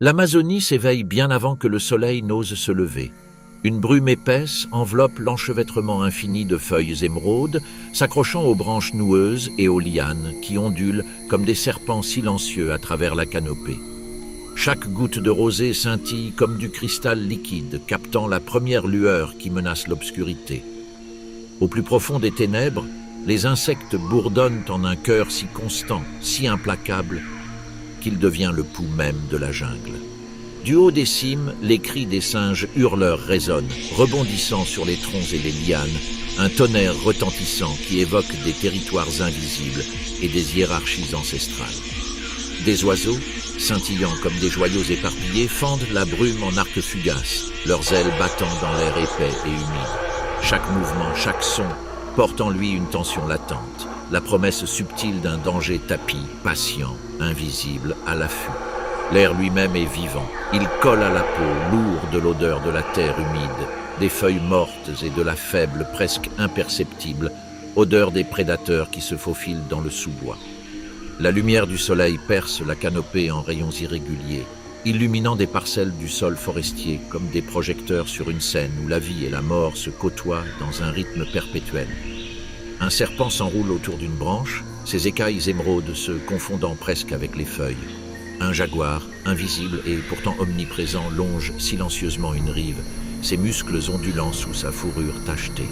L'Amazonie s'éveille bien avant que le soleil n'ose se lever. Une brume épaisse enveloppe l'enchevêtrement infini de feuilles émeraudes, s'accrochant aux branches noueuses et aux lianes qui ondulent comme des serpents silencieux à travers la canopée. Chaque goutte de rosée scintille comme du cristal liquide, captant la première lueur qui menace l'obscurité. Au plus profond des ténèbres, les insectes bourdonnent en un chœur si constant, si implacable, qu'il devient le pouls même de la jungle. Du haut des cimes, les cris des singes hurleurs résonnent, rebondissant sur les troncs et les lianes, un tonnerre retentissant qui évoque des territoires invisibles et des hiérarchies ancestrales. Des oiseaux, scintillant comme des joyaux éparpillés, fendent la brume en arcs fugaces, leurs ailes battant dans l'air épais et humide. Chaque mouvement, chaque son, porte en lui une tension latente, la promesse subtile d'un danger tapi, patient, invisible, à l'affût. L'air lui-même est vivant, il colle à la peau, lourd de l'odeur de la terre humide, des feuilles mortes et de la faible, presque imperceptible, odeur des prédateurs qui se faufilent dans le sous-bois. La lumière du soleil perce la canopée en rayons irréguliers, illuminant des parcelles du sol forestier comme des projecteurs sur une scène où la vie et la mort se côtoient dans un rythme perpétuel. Un serpent s'enroule autour d'une branche, ses écailles émeraudes se confondant presque avec les feuilles. Un jaguar, invisible et pourtant omniprésent, longe silencieusement une rive, ses muscles ondulants sous sa fourrure tachetée.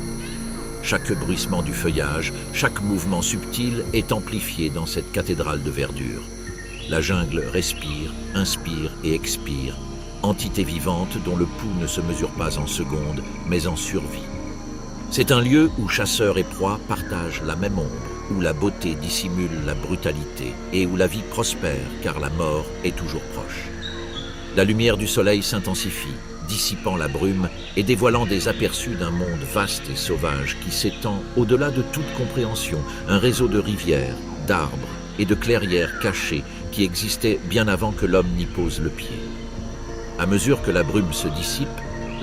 Chaque bruissement du feuillage, chaque mouvement subtil est amplifié dans cette cathédrale de verdure. La jungle respire, inspire et expire, entité vivante dont le pouls ne se mesure pas en secondes, mais en survie. C'est un lieu où chasseurs et proies partagent la même ombre, où la beauté dissimule la brutalité et où la vie prospère car la mort est toujours proche. La lumière du soleil s'intensifie, dissipant la brume et dévoilant des aperçus d'un monde vaste et sauvage qui s'étend au-delà de toute compréhension, un réseau de rivières, d'arbres et de clairières cachées qui existaient bien avant que l'homme n'y pose le pied. À mesure que la brume se dissipe,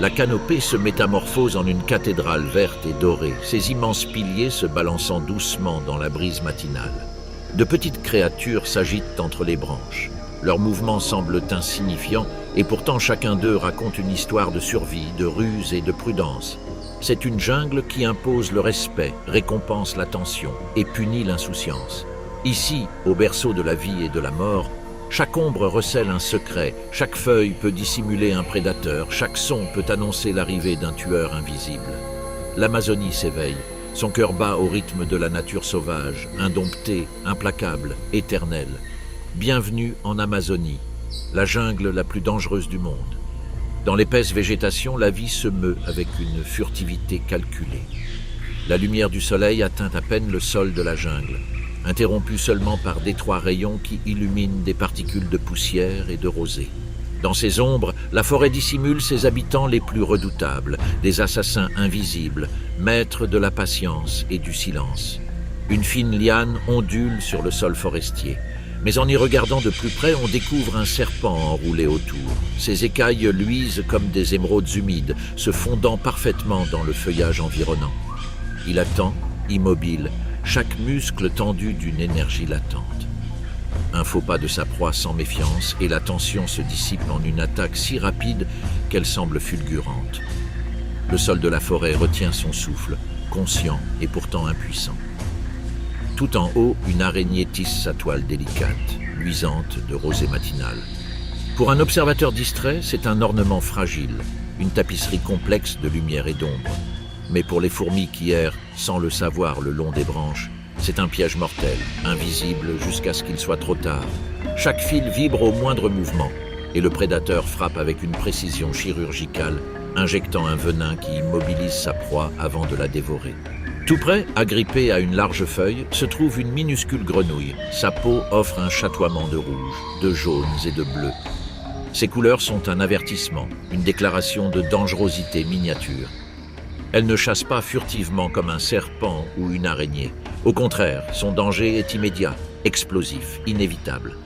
la canopée se métamorphose en une cathédrale verte et dorée, ses immenses piliers se balançant doucement dans la brise matinale. De petites créatures s'agitent entre les branches. Leurs mouvements semblent insignifiants et pourtant chacun d'eux raconte une histoire de survie, de ruse et de prudence. C'est une jungle qui impose le respect, récompense l'attention et punit l'insouciance. Ici, au berceau de la vie et de la mort, chaque ombre recèle un secret, chaque feuille peut dissimuler un prédateur, chaque son peut annoncer l'arrivée d'un tueur invisible. L'Amazonie s'éveille, son cœur bat au rythme de la nature sauvage, indomptée, implacable, éternelle. Bienvenue en Amazonie, la jungle la plus dangereuse du monde. Dans l'épaisse végétation, la vie se meut avec une furtivité calculée. La lumière du soleil atteint à peine le sol de la jungle, interrompu seulement par d'étroits rayons qui illuminent des particules de poussière et de rosée. Dans ces ombres, la forêt dissimule ses habitants les plus redoutables, des assassins invisibles, maîtres de la patience et du silence. Une fine liane ondule sur le sol forestier, mais en y regardant de plus près, on découvre un serpent enroulé autour. Ses écailles luisent comme des émeraudes humides, se fondant parfaitement dans le feuillage environnant. Il attend, immobile, chaque muscle tendu d'une énergie latente. Un faux pas de sa proie sans méfiance et la tension se dissipe en une attaque si rapide qu'elle semble fulgurante. Le sol de la forêt retient son souffle, conscient et pourtant impuissant. Tout en haut, une araignée tisse sa toile délicate, luisante de rosée matinale. Pour un observateur distrait, c'est un ornement fragile, une tapisserie complexe de lumière et d'ombre. Mais pour les fourmis qui errent, sans le savoir, le long des branches, c'est un piège mortel, invisible jusqu'à ce qu'il soit trop tard. Chaque fil vibre au moindre mouvement, et le prédateur frappe avec une précision chirurgicale, injectant un venin qui immobilise sa proie avant de la dévorer. Tout près, agrippée à une large feuille, se trouve une minuscule grenouille. Sa peau offre un chatoiement de rouge, de jaunes et de bleus. Ces couleurs sont un avertissement, une déclaration de dangerosité miniature. Elle ne chasse pas furtivement comme un serpent ou une araignée. Au contraire, son danger est immédiat, explosif, inévitable.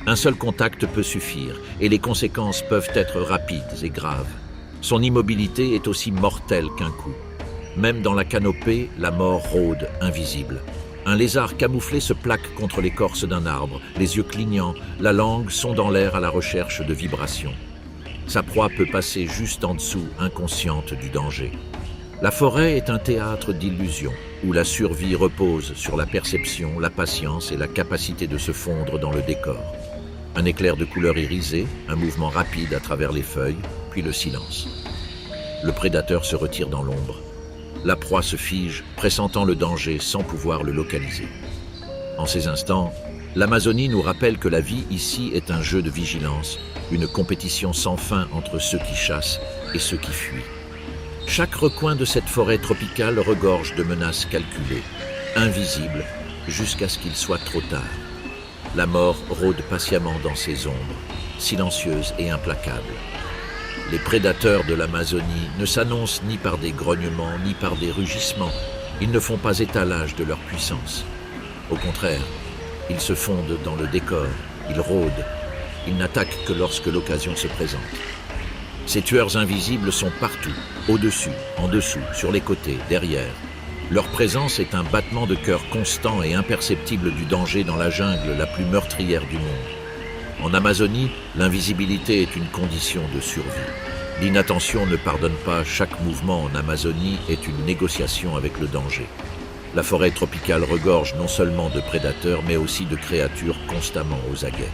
Un seul contact peut suffire, et les conséquences peuvent être rapides et graves. Son immobilité est aussi mortelle qu'un coup. Même dans la canopée, la mort rôde, invisible. Un lézard camouflé se plaque contre l'écorce d'un arbre, les yeux clignants, la langue sondant l'air à la recherche de vibrations. Sa proie peut passer juste en dessous, inconsciente du danger. La forêt est un théâtre d'illusions, où la survie repose sur la perception, la patience et la capacité de se fondre dans le décor. Un éclair de couleur irisée, un mouvement rapide à travers les feuilles, puis le silence. Le prédateur se retire dans l'ombre. La proie se fige, pressentant le danger sans pouvoir le localiser. En ces instants, l'Amazonie nous rappelle que la vie ici est un jeu de vigilance, une compétition sans fin entre ceux qui chassent et ceux qui fuient. Chaque recoin de cette forêt tropicale regorge de menaces calculées, invisibles, jusqu'à ce qu'il soit trop tard. La mort rôde patiemment dans ses ombres, silencieuse et implacable. Les prédateurs de l'Amazonie ne s'annoncent ni par des grognements, ni par des rugissements. Ils ne font pas étalage de leur puissance. Au contraire, ils se fondent dans le décor, ils rôdent. Ils n'attaquent que lorsque l'occasion se présente. Ces tueurs invisibles sont partout, au-dessus, en dessous, sur les côtés, derrière. Leur présence est un battement de cœur constant et imperceptible du danger dans la jungle la plus meurtrière du monde. En Amazonie, l'invisibilité est une condition de survie. L'inattention ne pardonne pas, chaque mouvement en Amazonie est une négociation avec le danger. La forêt tropicale regorge non seulement de prédateurs, mais aussi de créatures constamment aux aguets.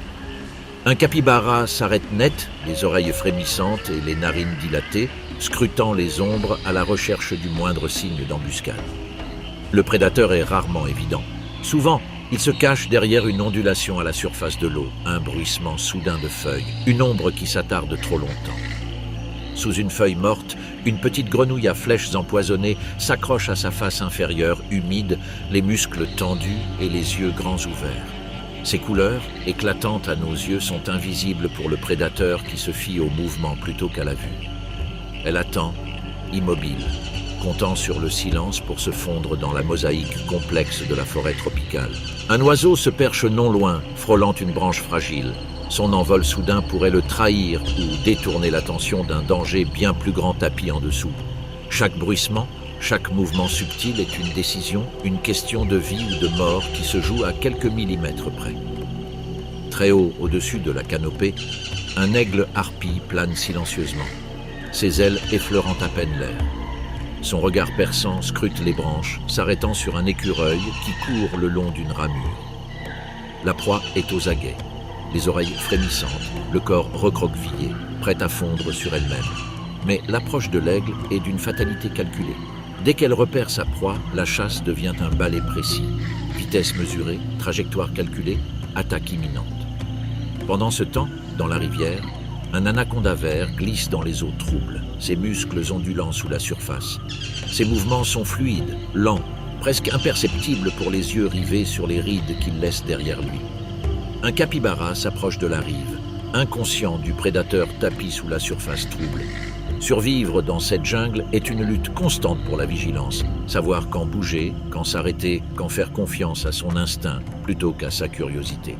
Un capybara s'arrête net, les oreilles frémissantes et les narines dilatées, scrutant les ombres à la recherche du moindre signe d'embuscade. Le prédateur est rarement évident. Souvent, il se cache derrière une ondulation à la surface de l'eau, un bruissement soudain de feuilles, une ombre qui s'attarde trop longtemps. Sous une feuille morte, une petite grenouille à flèches empoisonnées s'accroche à sa face inférieure, humide, les muscles tendus et les yeux grands ouverts. Ces couleurs, éclatantes à nos yeux, sont invisibles pour le prédateur qui se fie au mouvement plutôt qu'à la vue. Elle attend, immobile, comptant sur le silence pour se fondre dans la mosaïque complexe de la forêt tropicale. Un oiseau se perche non loin, frôlant une branche fragile. Son envol soudain pourrait le trahir ou détourner l'attention d'un danger bien plus grand tapis en dessous. Chaque bruissement, chaque mouvement subtil est une décision, une question de vie ou de mort qui se joue à quelques millimètres près. Très haut au-dessus de la canopée, un aigle harpie plane silencieusement, ses ailes effleurant à peine l'air. Son regard perçant scrute les branches, s'arrêtant sur un écureuil qui court le long d'une ramure. La proie est aux aguets, les oreilles frémissantes, le corps recroquevillé, prêt à fondre sur elle-même. Mais l'approche de l'aigle est d'une fatalité calculée. Dès qu'elle repère sa proie, la chasse devient un balai précis. Vitesse mesurée, trajectoire calculée, attaque imminente. Pendant ce temps, dans la rivière, un anaconda vert glisse dans les eaux troubles, ses muscles ondulant sous la surface. Ses mouvements sont fluides, lents, presque imperceptibles pour les yeux rivés sur les rides qu'il laisse derrière lui. Un capybara s'approche de la rive, inconscient du prédateur tapi sous la surface trouble. Survivre dans cette jungle est une lutte constante pour la vigilance, savoir quand bouger, quand s'arrêter, quand faire confiance à son instinct plutôt qu'à sa curiosité.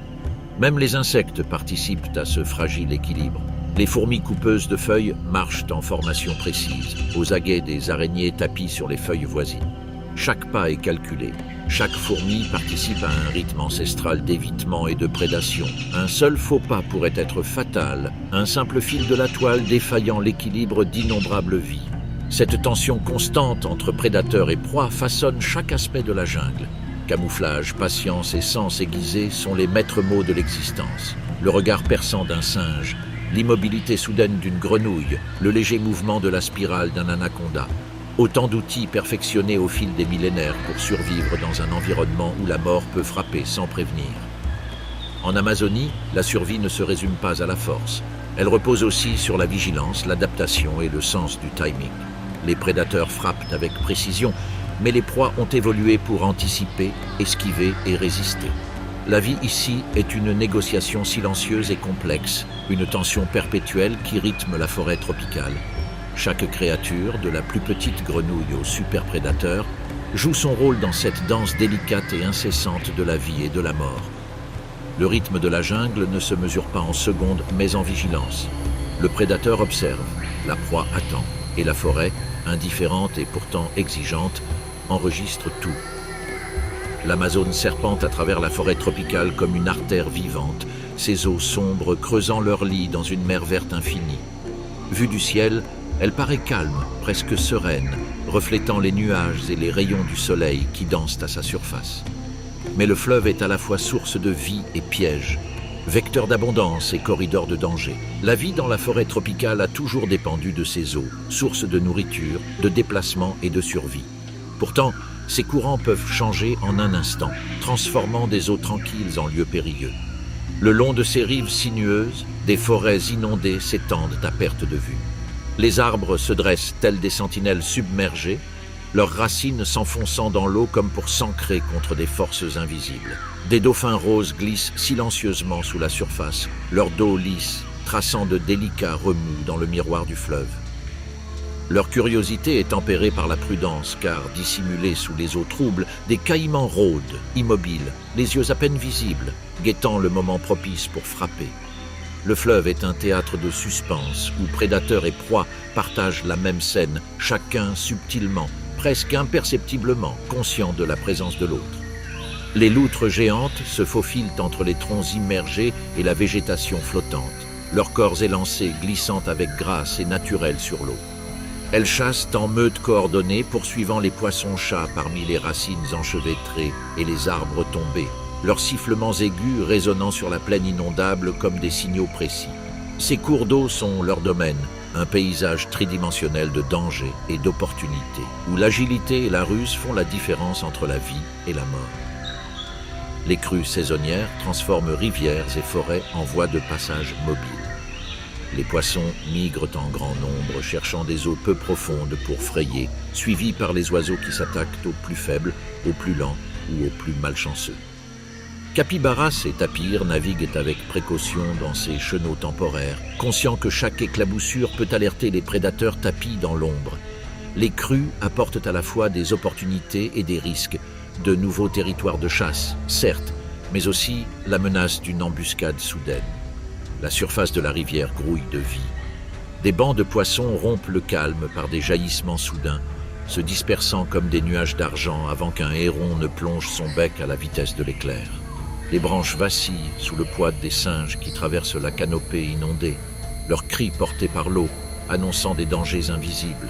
Même les insectes participent à ce fragile équilibre. Les fourmis coupeuses de feuilles marchent en formation précise, aux aguets des araignées tapies sur les feuilles voisines. Chaque pas est calculé. Chaque fourmi participe à un rythme ancestral d'évitement et de prédation. Un seul faux pas pourrait être fatal, un simple fil de la toile défaillant l'équilibre d'innombrables vies. Cette tension constante entre prédateur et proie façonne chaque aspect de la jungle. Camouflage, patience et sens aiguisés sont les maîtres mots de l'existence. Le regard perçant d'un singe, l'immobilité soudaine d'une grenouille, le léger mouvement de la spirale d'un anaconda. Autant d'outils perfectionnés au fil des millénaires pour survivre dans un environnement où la mort peut frapper sans prévenir. En Amazonie, la survie ne se résume pas à la force. Elle repose aussi sur la vigilance, l'adaptation et le sens du timing. Les prédateurs frappent avec précision, mais les proies ont évolué pour anticiper, esquiver et résister. La vie ici est une négociation silencieuse et complexe, une tension perpétuelle qui rythme la forêt tropicale. Chaque créature, de la plus petite grenouille au super-prédateur, joue son rôle dans cette danse délicate et incessante de la vie et de la mort. Le rythme de la jungle ne se mesure pas en secondes, mais en vigilance. Le prédateur observe, la proie attend, et la forêt, indifférente et pourtant exigeante, enregistre tout. L'Amazone serpente à travers la forêt tropicale comme une artère vivante, ses eaux sombres creusant leur lit dans une mer verte infinie. Vue du ciel, elle paraît calme, presque sereine, reflétant les nuages et les rayons du soleil qui dansent à sa surface. Mais le fleuve est à la fois source de vie et piège, vecteur d'abondance et corridor de danger. La vie dans la forêt tropicale a toujours dépendu de ses eaux, source de nourriture, de déplacement et de survie. Pourtant, ces courants peuvent changer en un instant, transformant des eaux tranquilles en lieux périlleux. Le long de ces rives sinueuses, des forêts inondées s'étendent à perte de vue. Les arbres se dressent tels des sentinelles submergées, leurs racines s'enfonçant dans l'eau comme pour s'ancrer contre des forces invisibles. Des dauphins roses glissent silencieusement sous la surface, leur dos lisse, traçant de délicats remous dans le miroir du fleuve. Leur curiosité est tempérée par la prudence, car dissimulés sous les eaux troubles, des caïmans rôdent, immobiles, les yeux à peine visibles, guettant le moment propice pour frapper. Le fleuve est un théâtre de suspense, où prédateurs et proies partagent la même scène, chacun subtilement, presque imperceptiblement, conscient de la présence de l'autre. Les loutres géantes se faufilent entre les troncs immergés et la végétation flottante, leurs corps élancés glissant avec grâce et naturel sur l'eau. Elles chassent en meute coordonnée, poursuivant les poissons-chats parmi les racines enchevêtrées et les arbres tombés, leurs sifflements aigus résonnant sur la plaine inondable comme des signaux précis. Ces cours d'eau sont leur domaine, un paysage tridimensionnel de danger et d'opportunité, où l'agilité et la ruse font la différence entre la vie et la mort. Les crues saisonnières transforment rivières et forêts en voies de passage mobiles. Les poissons migrent en grand nombre, cherchant des eaux peu profondes pour frayer, suivis par les oiseaux qui s'attaquent aux plus faibles, aux plus lents ou aux plus malchanceux. Capybaras et tapirs naviguent avec précaution dans ces chenaux temporaires, conscients que chaque éclaboussure peut alerter les prédateurs tapis dans l'ombre. Les crues apportent à la fois des opportunités et des risques, de nouveaux territoires de chasse, certes, mais aussi la menace d'une embuscade soudaine. La surface de la rivière grouille de vie. Des bancs de poissons rompent le calme par des jaillissements soudains, se dispersant comme des nuages d'argent avant qu'un héron ne plonge son bec à la vitesse de l'éclair. Les branches vacillent sous le poids des singes qui traversent la canopée inondée, leurs cris portés par l'eau, annonçant des dangers invisibles.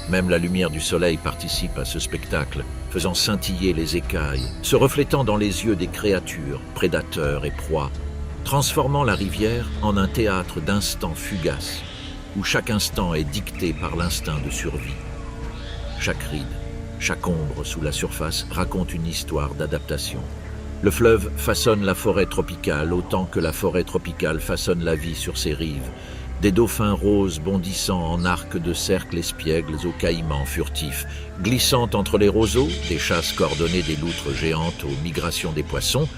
Même la lumière du soleil participe à ce spectacle, faisant scintiller les écailles, se reflétant dans les yeux des créatures, prédateurs et proies, transformant la rivière en un théâtre d'instants fugaces, où chaque instant est dicté par l'instinct de survie. Chaque ride, chaque ombre sous la surface raconte une histoire d'adaptation. Le fleuve façonne la forêt tropicale autant que la forêt tropicale façonne la vie sur ses rives. Des dauphins roses bondissant en arcs de cercle espiègles aux caïmans furtifs, glissant entre les roseaux, des chasses coordonnées des loutres géantes aux migrations des poissons.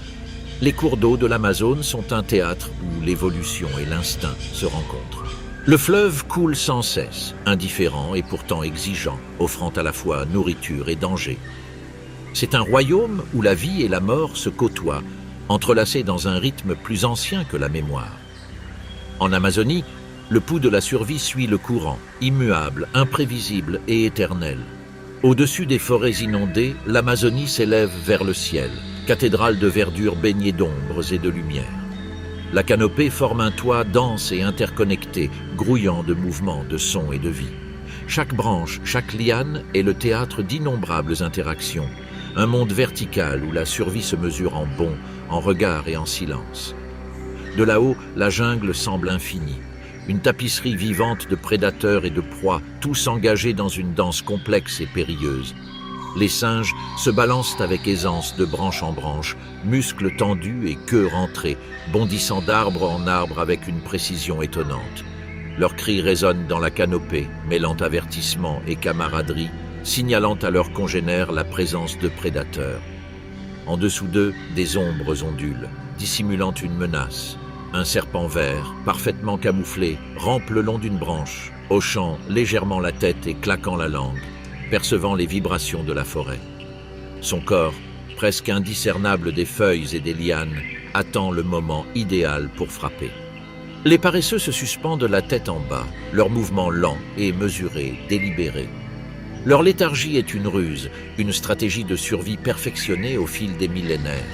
Les cours d'eau de l'Amazone sont un théâtre où l'évolution et l'instinct se rencontrent. Le fleuve coule sans cesse, indifférent et pourtant exigeant, offrant à la fois nourriture et danger. C'est un royaume où la vie et la mort se côtoient, entrelacés dans un rythme plus ancien que la mémoire. En Amazonie, le pouls de la survie suit le courant, immuable, imprévisible et éternel. Au-dessus des forêts inondées, l'Amazonie s'élève vers le ciel, cathédrale de verdure baignée d'ombres et de lumière. La canopée forme un toit dense et interconnecté, grouillant de mouvements, de sons et de vie. Chaque branche, chaque liane est le théâtre d'innombrables interactions, un monde vertical où la survie se mesure en bonds, en regards et en silence. De là-haut, la jungle semble infinie, une tapisserie vivante de prédateurs et de proies, tous engagés dans une danse complexe et périlleuse. Les singes se balancent avec aisance de branche en branche, muscles tendus et queues rentrées, bondissant d'arbre en arbre avec une précision étonnante. Leurs cris résonnent dans la canopée, mêlant avertissement et camaraderie, signalant à leurs congénères la présence de prédateurs. En dessous d'eux, des ombres ondulent, dissimulant une menace. Un serpent vert, parfaitement camouflé, rampe le long d'une branche, hochant légèrement la tête et claquant la langue, percevant les vibrations de la forêt. Son corps, presque indiscernable des feuilles et des lianes, attend le moment idéal pour frapper. Les paresseux se suspendent la tête en bas, leurs mouvements lents et mesurés, délibérés. Leur léthargie est une ruse, une stratégie de survie perfectionnée au fil des millénaires.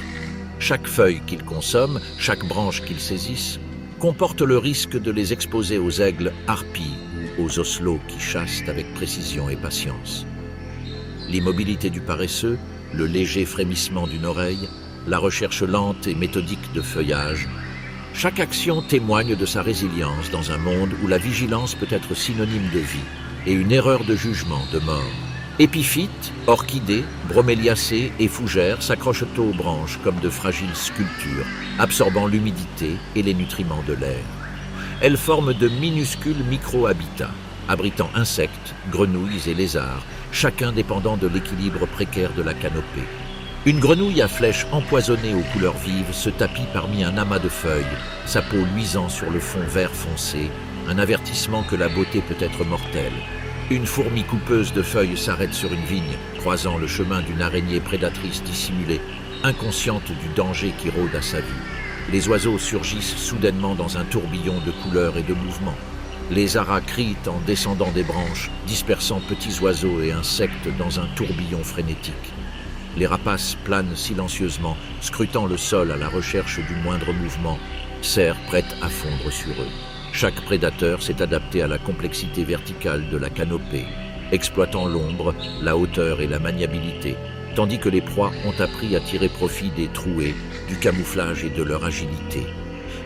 Chaque feuille qu'ils consomment, chaque branche qu'ils saisissent, comporte le risque de les exposer aux aigles harpies ou aux ocelots qui chassent avec précision et patience. L'immobilité du paresseux, le léger frémissement d'une oreille, la recherche lente et méthodique de feuillage, chaque action témoigne de sa résilience dans un monde où la vigilance peut être synonyme de vie et une erreur de jugement de mort. Épiphytes, orchidées, broméliacées et fougères s'accrochent aux branches comme de fragiles sculptures, absorbant l'humidité et les nutriments de l'air. Elles forment de minuscules micro-habitats, abritant insectes, grenouilles et lézards, chacun dépendant de l'équilibre précaire de la canopée. Une grenouille à flèches empoisonnées aux couleurs vives se tapit parmi un amas de feuilles, sa peau luisant sur le fond vert foncé, un avertissement que la beauté peut être mortelle. Une fourmi coupeuse de feuilles s'arrête sur une vigne, croisant le chemin d'une araignée prédatrice dissimulée, inconsciente du danger qui rôde à sa vue. Les oiseaux surgissent soudainement dans un tourbillon de couleurs et de mouvements. Les aras crient en descendant des branches, dispersant petits oiseaux et insectes dans un tourbillon frénétique. Les rapaces planent silencieusement, scrutant le sol à la recherche du moindre mouvement, cerfs prêts à fondre sur eux. Chaque prédateur s'est adapté à la complexité verticale de la canopée, exploitant l'ombre, la hauteur et la maniabilité, tandis que les proies ont appris à tirer profit des trouées, du camouflage et de leur agilité.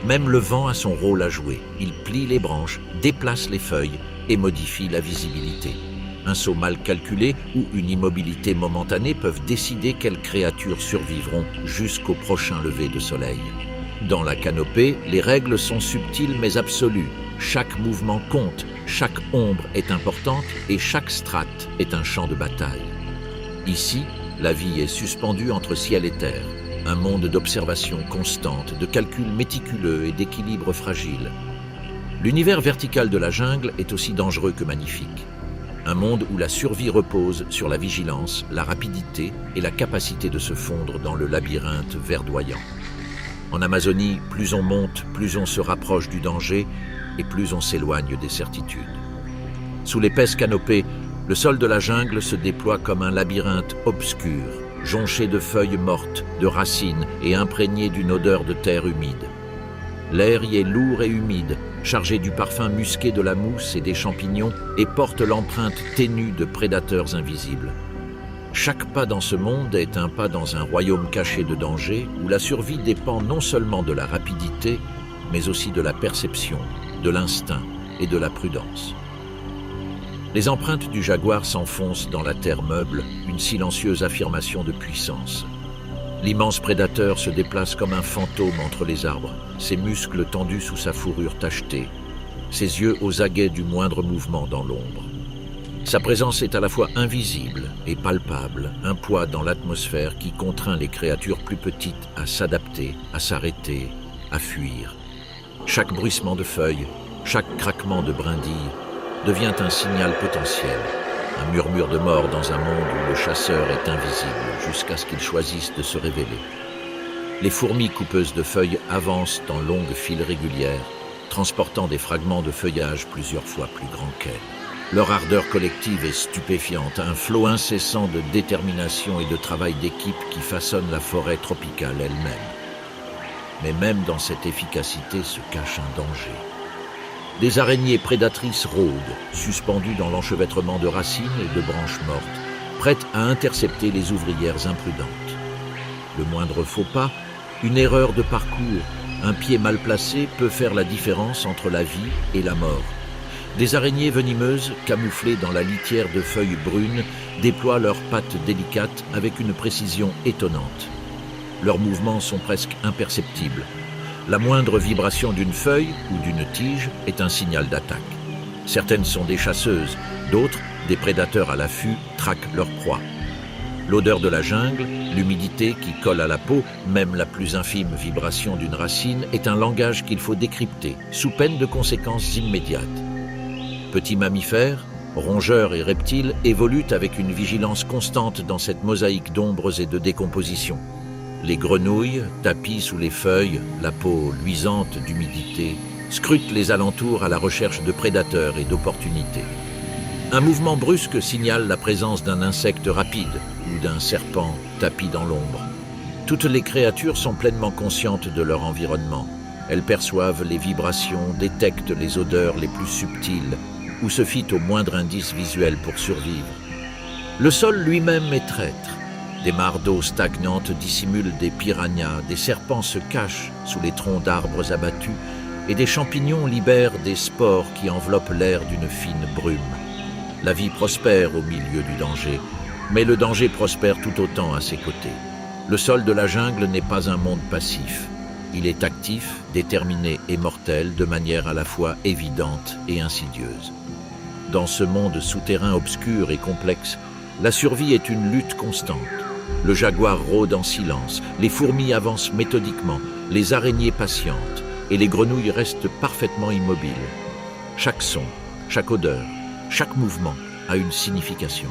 Même le vent a son rôle à jouer. Il plie les branches, déplace les feuilles et modifie la visibilité. Un saut mal calculé ou une immobilité momentanée peuvent décider quelles créatures survivront jusqu'au prochain lever de soleil. Dans la canopée, les règles sont subtiles mais absolues. Chaque mouvement compte, chaque ombre est importante et chaque strate est un champ de bataille. Ici, la vie est suspendue entre ciel et terre, un monde d'observation constante, de calculs méticuleux et d'équilibre fragile. L'univers vertical de la jungle est aussi dangereux que magnifique. Un monde où la survie repose sur la vigilance, la rapidité et la capacité de se fondre dans le labyrinthe verdoyant. En Amazonie, plus on monte, plus on se rapproche du danger et plus on s'éloigne des certitudes. Sous l'épaisse canopée, le sol de la jungle se déploie comme un labyrinthe obscur, jonché de feuilles mortes, de racines et imprégné d'une odeur de terre humide. L'air y est lourd et humide, chargé du parfum musqué de la mousse et des champignons et porte l'empreinte ténue de prédateurs invisibles. Chaque pas dans ce monde est un pas dans un royaume caché de danger où la survie dépend non seulement de la rapidité, mais aussi de la perception, de l'instinct et de la prudence. Les empreintes du jaguar s'enfoncent dans la terre meuble, une silencieuse affirmation de puissance. L'immense prédateur se déplace comme un fantôme entre les arbres, ses muscles tendus sous sa fourrure tachetée, ses yeux aux aguets du moindre mouvement dans l'ombre. Sa présence est à la fois invisible et palpable, un poids dans l'atmosphère qui contraint les créatures plus petites à s'adapter, à s'arrêter, à fuir. Chaque bruissement de feuilles, chaque craquement de brindilles devient un signal potentiel, un murmure de mort dans un monde où le chasseur est invisible jusqu'à ce qu'il choisisse de se révéler. Les fourmis coupeuses de feuilles avancent en longues files régulières, transportant des fragments de feuillage plusieurs fois plus grands qu'elles. Leur ardeur collective est stupéfiante, un flot incessant de détermination et de travail d'équipe qui façonne la forêt tropicale elle-même. Mais même dans cette efficacité se cache un danger. Des araignées prédatrices rôdent, suspendues dans l'enchevêtrement de racines et de branches mortes, prêtes à intercepter les ouvrières imprudentes. Le moindre faux pas, une erreur de parcours, un pied mal placé peut faire la différence entre la vie et la mort. Des araignées venimeuses, camouflées dans la litière de feuilles brunes, déploient leurs pattes délicates avec une précision étonnante. Leurs mouvements sont presque imperceptibles. La moindre vibration d'une feuille ou d'une tige est un signal d'attaque. Certaines sont des chasseuses, d'autres, des prédateurs à l'affût, traquent leur proie. L'odeur de la jungle, l'humidité qui colle à la peau, même la plus infime vibration d'une racine, est un langage qu'il faut décrypter, sous peine de conséquences immédiates. Petits mammifères, rongeurs et reptiles évoluent avec une vigilance constante dans cette mosaïque d'ombres et de décomposition. Les grenouilles, tapies sous les feuilles, la peau luisante d'humidité, scrutent les alentours à la recherche de prédateurs et d'opportunités. Un mouvement brusque signale la présence d'un insecte rapide ou d'un serpent tapi dans l'ombre. Toutes les créatures sont pleinement conscientes de leur environnement. Elles perçoivent les vibrations, détectent les odeurs les plus subtiles ou se fient au moindre indice visuel pour survivre. Le sol lui-même est traître. Des mares d'eau stagnantes dissimulent des piranhas, des serpents se cachent sous les troncs d'arbres abattus et des champignons libèrent des spores qui enveloppent l'air d'une fine brume. La vie prospère au milieu du danger, mais le danger prospère tout autant à ses côtés. Le sol de la jungle n'est pas un monde passif. Il est actif, déterminé et mortel de manière à la fois évidente et insidieuse. Dans ce monde souterrain obscur et complexe, la survie est une lutte constante. Le jaguar rôde en silence, les fourmis avancent méthodiquement, les araignées patientent et les grenouilles restent parfaitement immobiles. Chaque son, chaque odeur, chaque mouvement a une signification.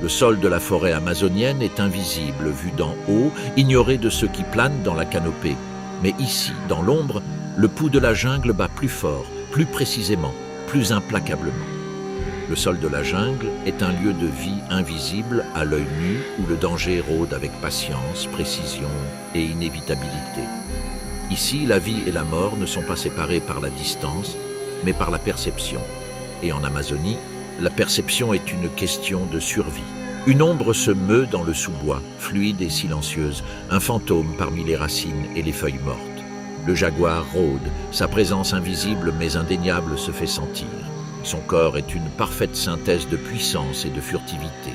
Le sol de la forêt amazonienne est invisible, vu d'en haut, ignoré de ceux qui planent dans la canopée. Mais ici, dans l'ombre, le pouls de la jungle bat plus fort, plus précisément, plus implacablement. Le sol de la jungle est un lieu de vie invisible à l'œil nu où le danger rôde avec patience, précision et inévitabilité. Ici, la vie et la mort ne sont pas séparées par la distance, mais par la perception. Et en Amazonie, la perception est une question de survie. Une ombre se meut dans le sous-bois, fluide et silencieuse, un fantôme parmi les racines et les feuilles mortes. Le jaguar rôde, sa présence invisible mais indéniable se fait sentir. Son corps est une parfaite synthèse de puissance et de furtivité.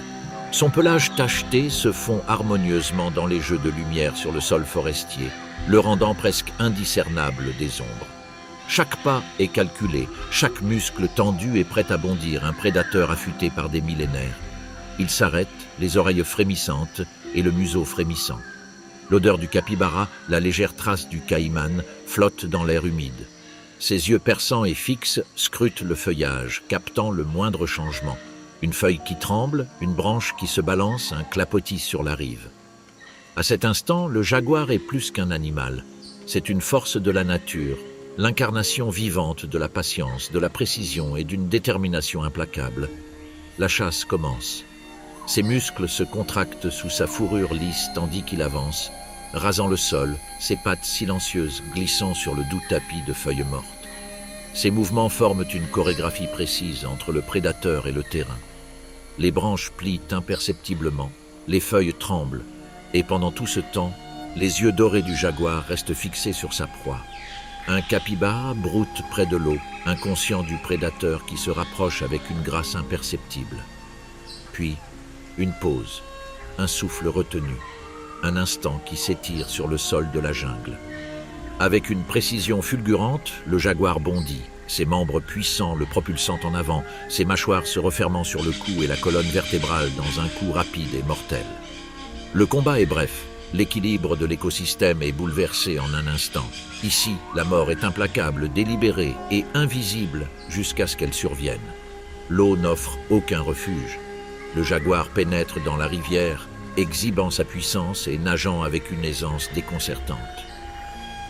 Son pelage tacheté se fond harmonieusement dans les jeux de lumière sur le sol forestier, le rendant presque indiscernable des ombres. Chaque pas est calculé, chaque muscle tendu est prêt à bondir, un prédateur affûté par des millénaires. Il s'arrête, les oreilles frémissantes et le museau frémissant. L'odeur du capybara, la légère trace du caïman, flotte dans l'air humide. Ses yeux perçants et fixes scrutent le feuillage, captant le moindre changement. Une feuille qui tremble, une branche qui se balance, un clapotis sur la rive. À cet instant, le jaguar est plus qu'un animal. C'est une force de la nature, l'incarnation vivante de la patience, de la précision et d'une détermination implacable. La chasse commence. Ses muscles se contractent sous sa fourrure lisse tandis qu'il avance, rasant le sol, ses pattes silencieuses glissant sur le doux tapis de feuilles mortes. Ses mouvements forment une chorégraphie précise entre le prédateur et le terrain. Les branches plient imperceptiblement, les feuilles tremblent, et pendant tout ce temps, les yeux dorés du jaguar restent fixés sur sa proie. Un capybara broute près de l'eau, inconscient du prédateur qui se rapproche avec une grâce imperceptible. Puis, une pause, un souffle retenu, un instant qui s'étire sur le sol de la jungle. Avec une précision fulgurante, le jaguar bondit, ses membres puissants le propulsant en avant, ses mâchoires se refermant sur le cou et la colonne vertébrale dans un coup rapide et mortel. Le combat est bref, l'équilibre de l'écosystème est bouleversé en un instant. Ici, la mort est implacable, délibérée et invisible jusqu'à ce qu'elle survienne. L'eau n'offre aucun refuge. Le jaguar pénètre dans la rivière, exhibant sa puissance et nageant avec une aisance déconcertante.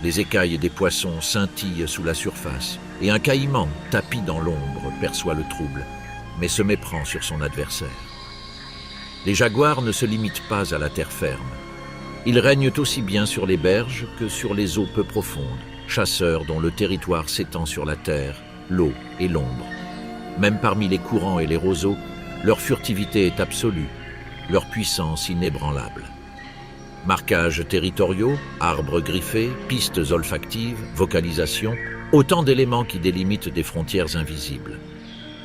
Les écailles des poissons scintillent sous la surface, et un caïman, tapi dans l'ombre, perçoit le trouble, mais se méprend sur son adversaire. Les jaguars ne se limitent pas à la terre ferme. Ils règnent aussi bien sur les berges que sur les eaux peu profondes, chasseurs dont le territoire s'étend sur la terre, l'eau et l'ombre. Même parmi les courants et les roseaux, leur furtivité est absolue, leur puissance inébranlable. Marquages territoriaux, arbres griffés, pistes olfactives, vocalisation, autant d'éléments qui délimitent des frontières invisibles.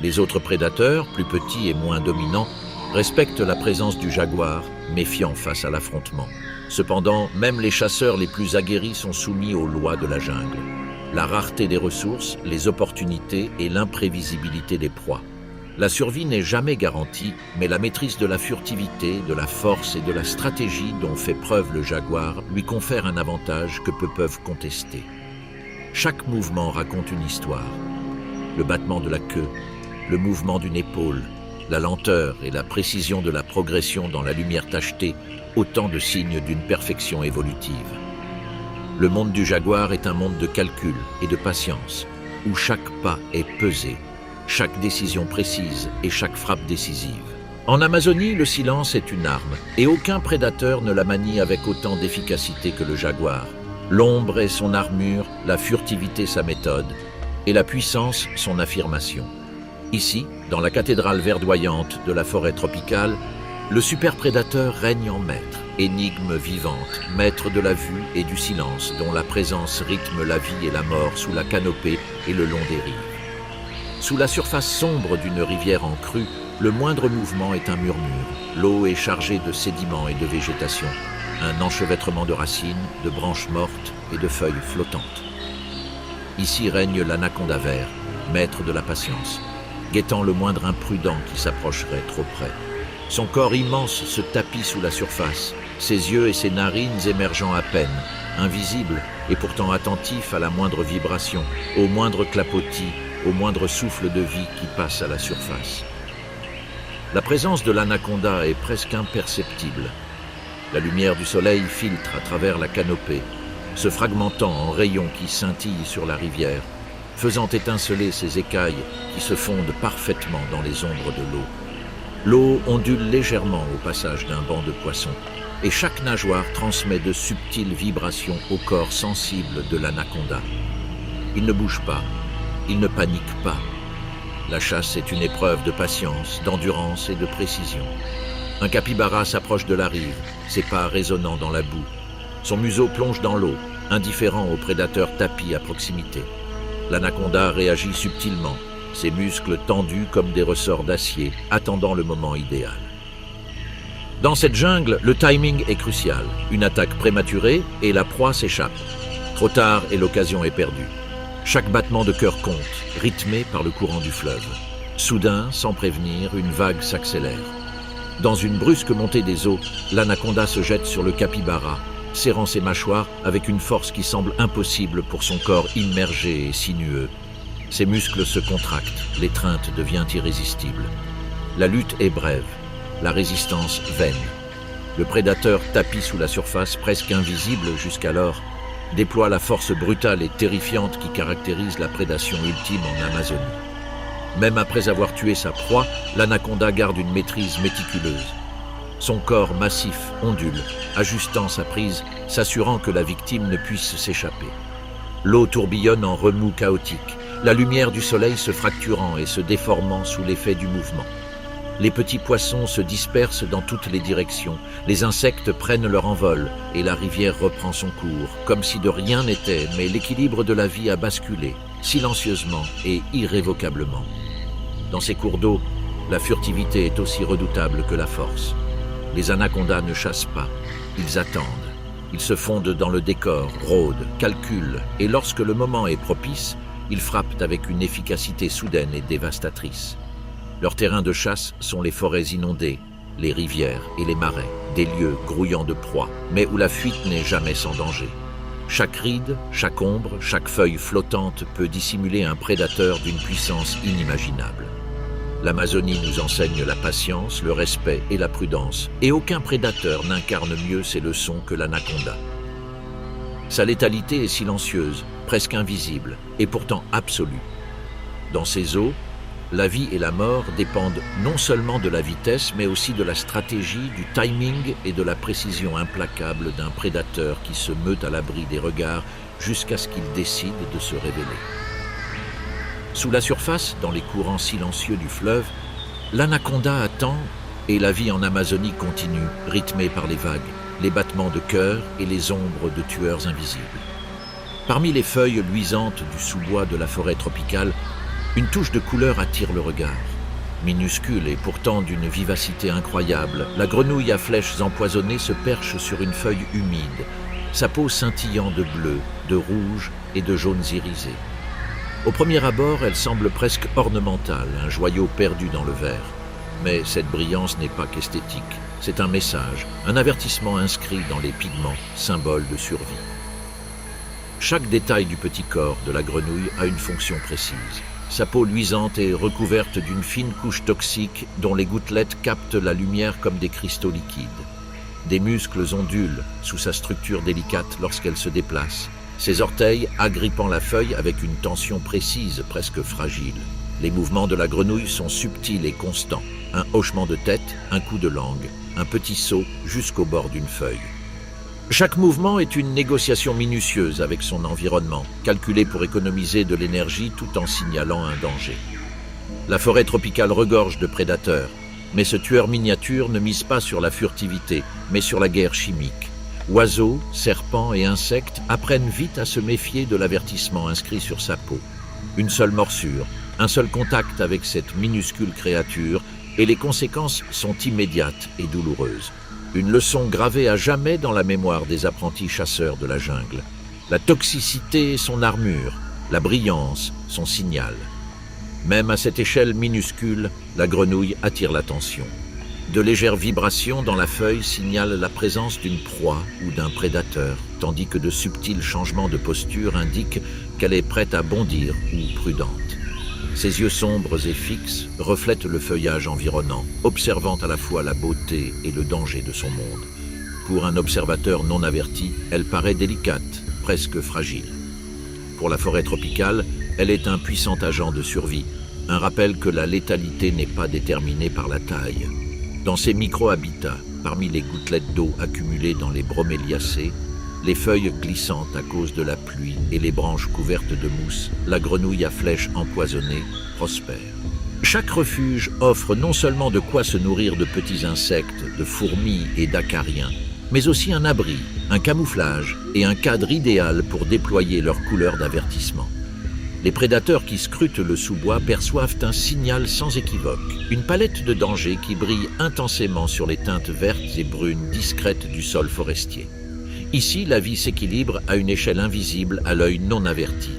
Les autres prédateurs, plus petits et moins dominants, respectent la présence du jaguar, méfiants face à l'affrontement. Cependant, même les chasseurs les plus aguerris sont soumis aux lois de la jungle. La rareté des ressources, les opportunités et l'imprévisibilité des proies. La survie n'est jamais garantie, mais la maîtrise de la furtivité, de la force et de la stratégie dont fait preuve le jaguar lui confère un avantage que peu peuvent contester. Chaque mouvement raconte une histoire. Le battement de la queue, le mouvement d'une épaule, la lenteur et la précision de la progression dans la lumière tachetée, autant de signes d'une perfection évolutive. Le monde du jaguar est un monde de calcul et de patience, où chaque pas est pesé, chaque décision précise et chaque frappe décisive. En Amazonie, le silence est une arme, et aucun prédateur ne la manie avec autant d'efficacité que le jaguar. L'ombre est son armure, la furtivité sa méthode, et la puissance son affirmation. Ici, dans la cathédrale verdoyante de la forêt tropicale, le superprédateur règne en maître, énigme vivante, maître de la vue et du silence, dont la présence rythme la vie et la mort sous la canopée et le long des rives. Sous la surface sombre d'une rivière en crue, le moindre mouvement est un murmure. L'eau est chargée de sédiments et de végétation, un enchevêtrement de racines, de branches mortes et de feuilles flottantes. Ici règne l'anaconda vert, maître de la patience, guettant le moindre imprudent qui s'approcherait trop près. Son corps immense se tapit sous la surface, ses yeux et ses narines émergeant à peine, invisibles et pourtant attentifs à la moindre vibration, au moindre clapotis, au moindre souffle de vie qui passe à la surface. La présence de l'anaconda est presque imperceptible. La lumière du soleil filtre à travers la canopée, se fragmentant en rayons qui scintillent sur la rivière, faisant étinceler ses écailles qui se fondent parfaitement dans les ombres de l'eau. L'eau ondule légèrement au passage d'un banc de poissons, et chaque nageoire transmet de subtiles vibrations au corps sensible de l'anaconda. Il ne bouge pas, il ne panique pas. La chasse est une épreuve de patience, d'endurance et de précision. Un capybara s'approche de la rive, ses pas résonnant dans la boue. Son museau plonge dans l'eau, indifférent aux prédateurs tapis à proximité. L'anaconda réagit subtilement, ses muscles tendus comme des ressorts d'acier, attendant le moment idéal. Dans cette jungle, le timing est crucial. Une attaque prématurée et la proie s'échappe. Trop tard et l'occasion est perdue. Chaque battement de cœur compte, rythmé par le courant du fleuve. Soudain, sans prévenir, une vague s'accélère. Dans une brusque montée des eaux, l'anaconda se jette sur le capybara, serrant ses mâchoires avec une force qui semble impossible pour son corps immergé et sinueux. Ses muscles se contractent, l'étreinte devient irrésistible. La lutte est brève, la résistance vaine. Le prédateur tapi sous la surface, presque invisible jusqu'alors, déploie la force brutale et terrifiante qui caractérise la prédation ultime en Amazonie. Même après avoir tué sa proie, l'anaconda garde une maîtrise méticuleuse. Son corps massif ondule, ajustant sa prise, s'assurant que la victime ne puisse s'échapper. L'eau tourbillonne en remous chaotiques, la lumière du soleil se fracturant et se déformant sous l'effet du mouvement. Les petits poissons se dispersent dans toutes les directions, les insectes prennent leur envol et la rivière reprend son cours, comme si de rien n'était, mais l'équilibre de la vie a basculé, silencieusement et irrévocablement. Dans ces cours d'eau, la furtivité est aussi redoutable que la force. Les anacondas ne chassent pas, ils attendent. Ils se fondent dans le décor, rôdent, calculent, et lorsque le moment est propice, ils frappent avec une efficacité soudaine et dévastatrice. Leurs terrains de chasse sont les forêts inondées, les rivières et les marais, des lieux grouillants de proies, mais où la fuite n'est jamais sans danger. Chaque ride, chaque ombre, chaque feuille flottante peut dissimuler un prédateur d'une puissance inimaginable. L'Amazonie nous enseigne la patience, le respect et la prudence, et aucun prédateur n'incarne mieux ces leçons que l'anaconda. Sa létalité est silencieuse, presque invisible, et pourtant absolue. Dans ses eaux, la vie et la mort dépendent non seulement de la vitesse, mais aussi de la stratégie, du timing et de la précision implacable d'un prédateur qui se meut à l'abri des regards jusqu'à ce qu'il décide de se révéler. Sous la surface, dans les courants silencieux du fleuve, l'anaconda attend et la vie en Amazonie continue, rythmée par les vagues, les battements de cœur et les ombres de tueurs invisibles. Parmi les feuilles luisantes du sous-bois de la forêt tropicale, une touche de couleur attire le regard. Minuscule et pourtant d'une vivacité incroyable, la grenouille à flèches empoisonnées se perche sur une feuille humide, sa peau scintillant de bleu, de rouge et de jaunes irisés. Au premier abord, elle semble presque ornementale, un joyau perdu dans le verre. Mais cette brillance n'est pas qu'esthétique, c'est un message, un avertissement inscrit dans les pigments, symbole de survie. Chaque détail du petit corps de la grenouille a une fonction précise. Sa peau luisante est recouverte d'une fine couche toxique dont les gouttelettes captent la lumière comme des cristaux liquides. Des muscles ondulent sous sa structure délicate lorsqu'elle se déplace, ses orteils agrippant la feuille avec une tension précise, presque fragile. Les mouvements de la grenouille sont subtils et constants. Un hochement de tête, un coup de langue, un petit saut jusqu'au bord d'une feuille. Chaque mouvement est une négociation minutieuse avec son environnement, calculée pour économiser de l'énergie tout en signalant un danger. La forêt tropicale regorge de prédateurs, mais ce tueur miniature ne mise pas sur la furtivité, mais sur la guerre chimique. Oiseaux, serpents et insectes apprennent vite à se méfier de l'avertissement inscrit sur sa peau. Une seule morsure, un seul contact avec cette minuscule créature, et les conséquences sont immédiates et douloureuses. Une leçon gravée à jamais dans la mémoire des apprentis chasseurs de la jungle. La toxicité est son armure, la brillance son signal. Même à cette échelle minuscule, la grenouille attire l'attention. De légères vibrations dans la feuille signalent la présence d'une proie ou d'un prédateur, tandis que de subtils changements de posture indiquent qu'elle est prête à bondir ou prudente. Ses yeux sombres et fixes reflètent le feuillage environnant, observant à la fois la beauté et le danger de son monde. Pour un observateur non averti, elle paraît délicate, presque fragile. Pour la forêt tropicale, elle est un puissant agent de survie, un rappel que la létalité n'est pas déterminée par la taille. Dans ces micro-habitats, parmi les gouttelettes d'eau accumulées dans les broméliacées, les feuilles glissantes à cause de la pluie et les branches couvertes de mousse, la grenouille à flèches empoisonnée prospère. Chaque refuge offre non seulement de quoi se nourrir de petits insectes, de fourmis et d'acariens, mais aussi un abri, un camouflage et un cadre idéal pour déployer leurs couleurs d'avertissement. Les prédateurs qui scrutent le sous-bois perçoivent un signal sans équivoque, une palette de dangers qui brille intensément sur les teintes vertes et brunes discrètes du sol forestier. Ici, la vie s'équilibre à une échelle invisible à l'œil non averti.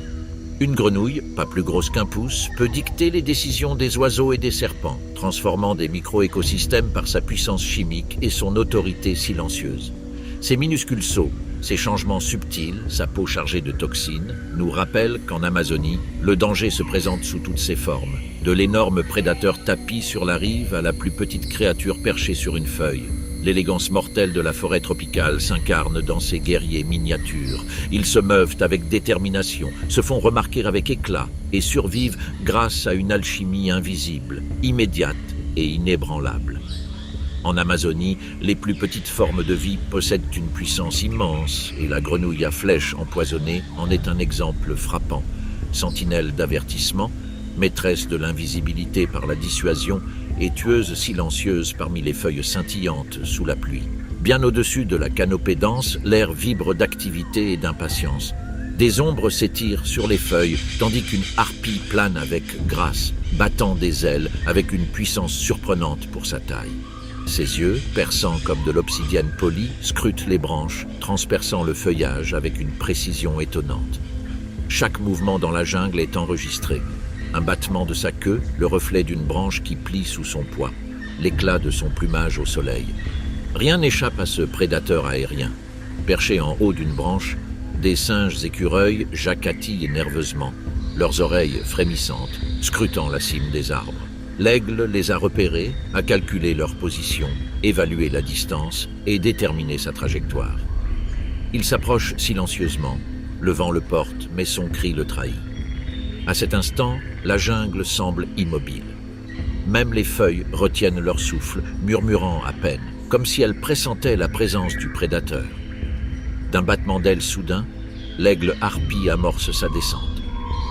Une grenouille, pas plus grosse qu'un pouce, peut dicter les décisions des oiseaux et des serpents, transformant des micro-écosystèmes par sa puissance chimique et son autorité silencieuse. Ces minuscules sauts, ces changements subtils, sa peau chargée de toxines, nous rappellent qu'en Amazonie, le danger se présente sous toutes ses formes, de l'énorme prédateur tapi sur la rive à la plus petite créature perchée sur une feuille. L'élégance mortelle de la forêt tropicale s'incarne dans ces guerriers miniatures. Ils se meuvent avec détermination, se font remarquer avec éclat et survivent grâce à une alchimie invisible, immédiate et inébranlable. En Amazonie, les plus petites formes de vie possèdent une puissance immense et la grenouille à flèches empoisonnée en est un exemple frappant. Sentinelle d'avertissement, maîtresse de l'invisibilité par la dissuasion et tueuse silencieuse parmi les feuilles scintillantes sous la pluie. Bien au-dessus de la canopée dense, l'air vibre d'activité et d'impatience. Des ombres s'étirent sur les feuilles, tandis qu'une harpie plane avec grâce, battant des ailes avec une puissance surprenante pour sa taille. Ses yeux, perçants comme de l'obsidienne polie, scrutent les branches, transperçant le feuillage avec une précision étonnante. Chaque mouvement dans la jungle est enregistré. Un battement de sa queue, le reflet d'une branche qui plie sous son poids, l'éclat de son plumage au soleil. Rien n'échappe à ce prédateur aérien. Perché en haut d'une branche, des singes écureuils jacatillent nerveusement, leurs oreilles frémissantes, scrutant la cime des arbres. L'aigle les a repérés, a calculé leur position, évalué la distance et déterminé sa trajectoire. Il s'approche silencieusement, le vent le porte, mais son cri le trahit. À cet instant, la jungle semble immobile. Même les feuilles retiennent leur souffle, murmurant à peine, comme si elles pressentaient la présence du prédateur. D'un battement d'ailes soudain, l'aigle harpie amorce sa descente.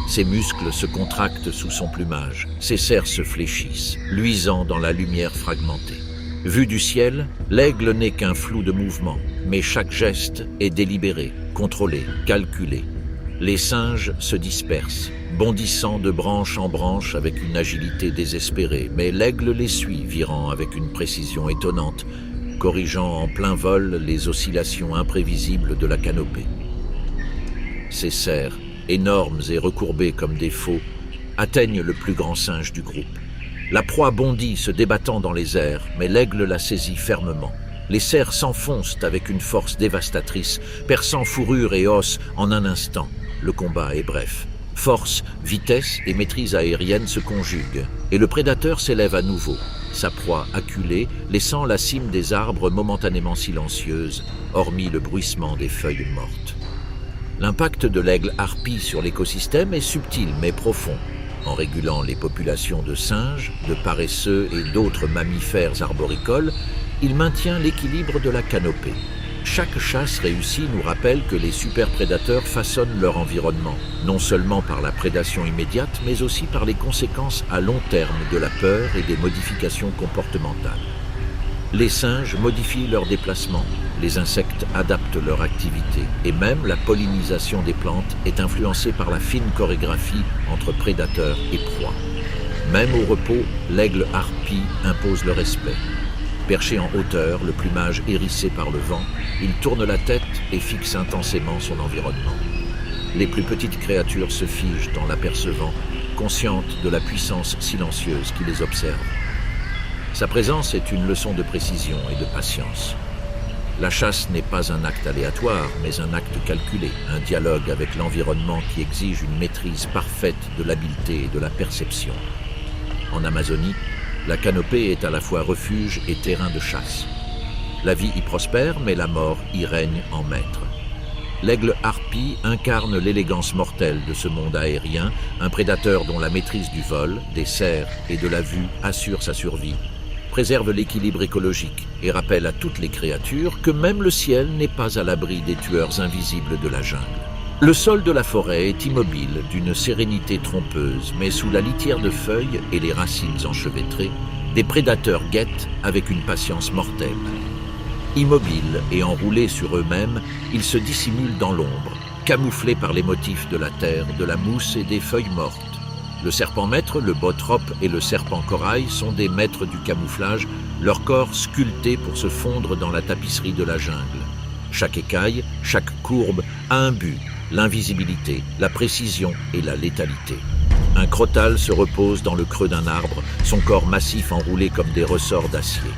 Ses muscles se contractent sous son plumage, ses serres se fléchissent, luisant dans la lumière fragmentée. Vu du ciel, l'aigle n'est qu'un flou de mouvement, mais chaque geste est délibéré, contrôlé, calculé. Les singes se dispersent, bondissant de branche en branche avec une agilité désespérée, mais l'aigle les suit, virant avec une précision étonnante, corrigeant en plein vol les oscillations imprévisibles de la canopée. Ses serres, énormes et recourbées comme des faux, atteignent le plus grand singe du groupe. La proie bondit, se débattant dans les airs, mais l'aigle la saisit fermement. Les serres s'enfoncent avec une force dévastatrice, perçant fourrure et os en un instant. Le combat est bref. Force, vitesse et maîtrise aérienne se conjuguent, et le prédateur s'élève à nouveau, sa proie acculée, laissant la cime des arbres momentanément silencieuse, hormis le bruissement des feuilles mortes. L'impact de l'aigle harpie sur l'écosystème est subtil mais profond. En régulant les populations de singes, de paresseux et d'autres mammifères arboricoles, il maintient l'équilibre de la canopée. Chaque chasse réussie nous rappelle que les superprédateurs façonnent leur environnement, non seulement par la prédation immédiate, mais aussi par les conséquences à long terme de la peur et des modifications comportementales. Les singes modifient leurs déplacements, les insectes adaptent leur activité, et même la pollinisation des plantes est influencée par la fine chorégraphie entre prédateurs et proies. Même au repos, l'aigle harpie impose le respect. Perché en hauteur, le plumage hérissé par le vent, il tourne la tête et fixe intensément son environnement. Les plus petites créatures se figent en l'apercevant, conscientes de la puissance silencieuse qui les observe. Sa présence est une leçon de précision et de patience. La chasse n'est pas un acte aléatoire, mais un acte calculé, un dialogue avec l'environnement qui exige une maîtrise parfaite de l'habileté et de la perception. En Amazonie, la canopée est à la fois refuge et terrain de chasse. La vie y prospère, mais la mort y règne en maître. L'aigle harpie incarne l'élégance mortelle de ce monde aérien, un prédateur dont la maîtrise du vol, des cerfs et de la vue assure sa survie, préserve l'équilibre écologique et rappelle à toutes les créatures que même le ciel n'est pas à l'abri des tueurs invisibles de la jungle. Le sol de la forêt est immobile, d'une sérénité trompeuse, mais sous la litière de feuilles et les racines enchevêtrées, des prédateurs guettent avec une patience mortelle. Immobiles et enroulés sur eux-mêmes, ils se dissimulent dans l'ombre, camouflés par les motifs de la terre, de la mousse et des feuilles mortes. Le serpent maître, le botrope et le serpent corail sont des maîtres du camouflage, leur corps sculpté pour se fondre dans la tapisserie de la jungle. Chaque écaille, chaque courbe a un but, l'invisibilité, la précision et la létalité. Un crotal se repose dans le creux d'un arbre, son corps massif enroulé comme des ressorts d'acier.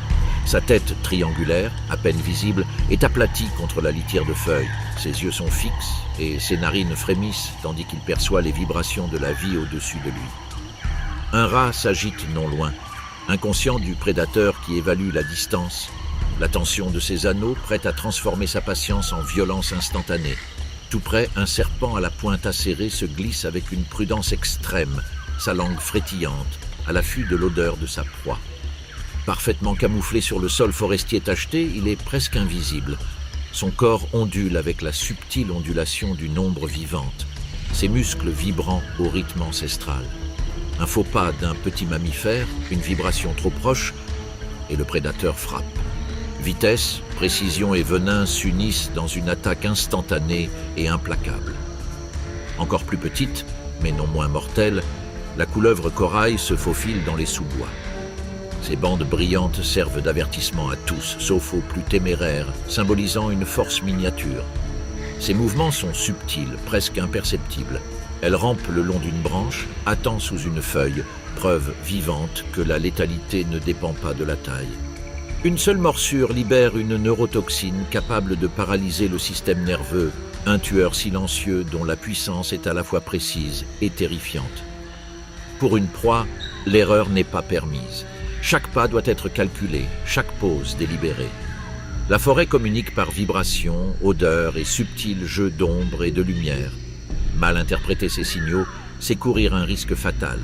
Sa tête triangulaire, à peine visible, est aplatie contre la litière de feuilles. Ses yeux sont fixes et ses narines frémissent tandis qu'il perçoit les vibrations de la vie au-dessus de lui. Un rat s'agite non loin, inconscient du prédateur qui évalue la distance, la tension de ses anneaux prête à transformer sa patience en violence instantanée. Tout près, un serpent à la pointe acérée se glisse avec une prudence extrême, sa langue frétillante, à l'affût de l'odeur de sa proie. Parfaitement camouflé sur le sol forestier tacheté, il est presque invisible. Son corps ondule avec la subtile ondulation d'une ombre vivante, ses muscles vibrant au rythme ancestral. Un faux pas d'un petit mammifère, une vibration trop proche, et le prédateur frappe. Vitesse, précision et venin s'unissent dans une attaque instantanée et implacable. Encore plus petite, mais non moins mortelle, la couleuvre corail se faufile dans les sous-bois. Ces bandes brillantes servent d'avertissement à tous, sauf aux plus téméraires, symbolisant une force miniature. Ses mouvements sont subtils, presque imperceptibles. Elle rampe le long d'une branche, attend sous une feuille, preuve vivante que la létalité ne dépend pas de la taille. Une seule morsure libère une neurotoxine capable de paralyser le système nerveux, un tueur silencieux dont la puissance est à la fois précise et terrifiante. Pour une proie, l'erreur n'est pas permise. Chaque pas doit être calculé, chaque pose délibérée. La forêt communique par vibration, odeur et subtil jeu d'ombre et de lumière. Mal interpréter ces signaux, c'est courir un risque fatal.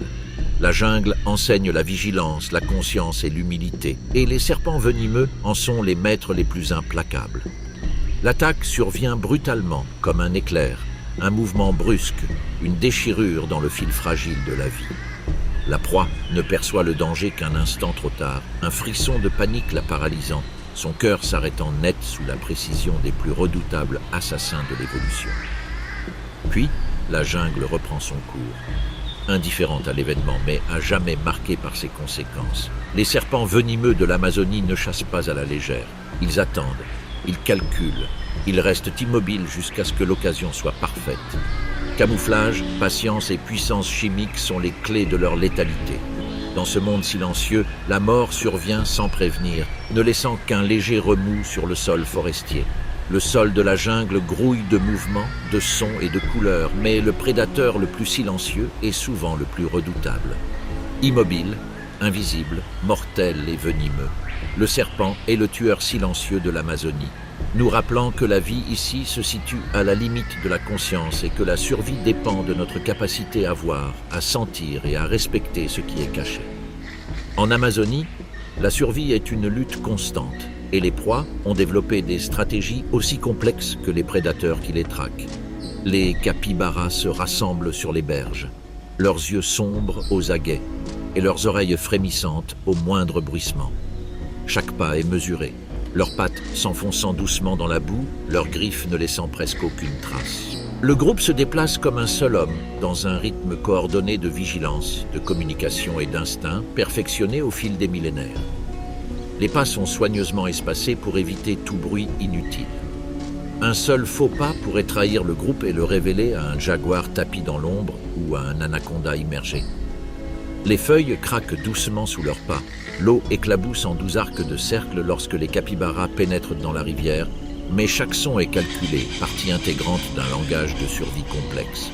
La jungle enseigne la vigilance, la conscience et l'humilité, et les serpents venimeux en sont les maîtres les plus implacables. L'attaque survient brutalement, comme un éclair, un mouvement brusque, une déchirure dans le fil fragile de la vie. La proie ne perçoit le danger qu'un instant trop tard, un frisson de panique la paralysant, son cœur s'arrêtant net sous la précision des plus redoutables assassins de l'évolution. Puis, la jungle reprend son cours. Indifférente à l'événement, mais à jamais marquée par ses conséquences. Les serpents venimeux de l'Amazonie ne chassent pas à la légère. Ils attendent, ils calculent, ils restent immobiles jusqu'à ce que l'occasion soit parfaite. Camouflage, patience et puissance chimique sont les clés de leur létalité. Dans ce monde silencieux, la mort survient sans prévenir, ne laissant qu'un léger remous sur le sol forestier. Le sol de la jungle grouille de mouvements, de sons et de couleurs, mais le prédateur le plus silencieux est souvent le plus redoutable. Immobile, invisible, mortel et venimeux, le serpent est le tueur silencieux de l'Amazonie. nous rappelant que la vie ici se situe à la limite de la conscience et que la survie dépend de notre capacité à voir, à sentir et à respecter ce qui est caché. En Amazonie, la survie est une lutte constante et les proies ont développé des stratégies aussi complexes que les prédateurs qui les traquent. Les capybaras se rassemblent sur les berges, leurs yeux sombres aux aguets et leurs oreilles frémissantes au moindre bruissement. Chaque pas est mesuré, leurs pattes s'enfonçant doucement dans la boue, leurs griffes ne laissant presque aucune trace. Le groupe se déplace comme un seul homme, dans un rythme coordonné de vigilance, de communication et d'instinct, perfectionné au fil des millénaires. Les pas sont soigneusement espacés pour éviter tout bruit inutile. Un seul faux pas pourrait trahir le groupe et le révéler à un jaguar tapi dans l'ombre ou à un anaconda immergé. Les feuilles craquent doucement sous leurs pas. L'eau éclabousse en 12 arcs de cercle lorsque les capybaras pénètrent dans la rivière, mais chaque son est calculé, partie intégrante d'un langage de survie complexe.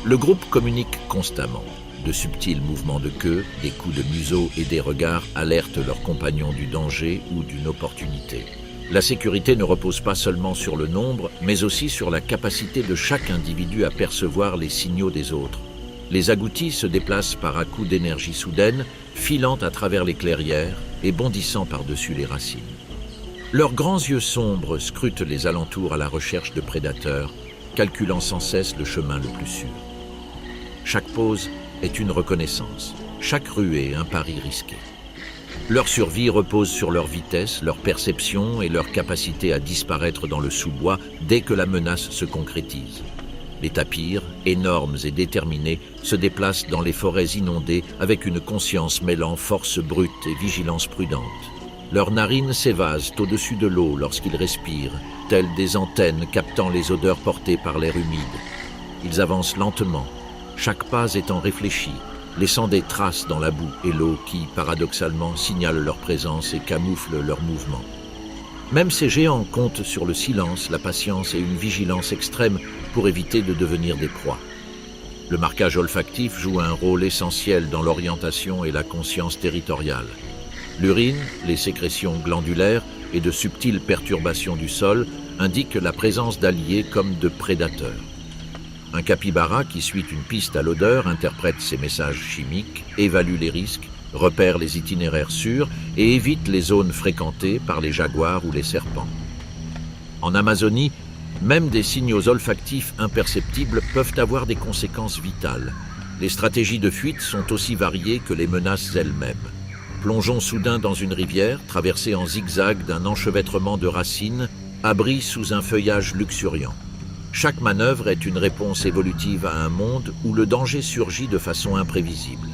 Le groupe communique constamment. De subtils mouvements de queue, des coups de museau et des regards alertent leurs compagnons du danger ou d'une opportunité. La sécurité ne repose pas seulement sur le nombre, mais aussi sur la capacité de chaque individu à percevoir les signaux des autres. Les agoutis se déplacent par à-coups d'énergie soudaine, filant à travers les clairières et bondissant par-dessus les racines. Leurs grands yeux sombres scrutent les alentours à la recherche de prédateurs, calculant sans cesse le chemin le plus sûr. Chaque pause est une reconnaissance, chaque ruée un pari risqué. Leur survie repose sur leur vitesse, leur perception et leur capacité à disparaître dans le sous-bois dès que la menace se concrétise. Les tapirs, énormes et déterminés, se déplacent dans les forêts inondées avec une conscience mêlant force brute et vigilance prudente. Leurs narines s'évasent au-dessus de l'eau lorsqu'ils respirent, telles des antennes captant les odeurs portées par l'air humide. Ils avancent lentement, chaque pas étant réfléchi, laissant des traces dans la boue et l'eau qui, paradoxalement, signalent leur présence et camouflent leurs mouvements. Même ces géants comptent sur le silence, la patience et une vigilance extrême pour éviter de devenir des proies. Le marquage olfactif joue un rôle essentiel dans l'orientation et la conscience territoriale. L'urine, les sécrétions glandulaires et de subtiles perturbations du sol indiquent la présence d'alliés comme de prédateurs. Un capybara qui suit une piste à l'odeur interprète ces messages chimiques, évalue les risques, repère les itinéraires sûrs et évite les zones fréquentées par les jaguars ou les serpents. En Amazonie, même des signaux olfactifs imperceptibles peuvent avoir des conséquences vitales. Les stratégies de fuite sont aussi variées que les menaces elles-mêmes. Plongeons soudain dans une rivière, traversée en zigzag d'un enchevêtrement de racines, abri sous un feuillage luxuriant. Chaque manœuvre est une réponse évolutive à un monde où le danger surgit de façon imprévisible.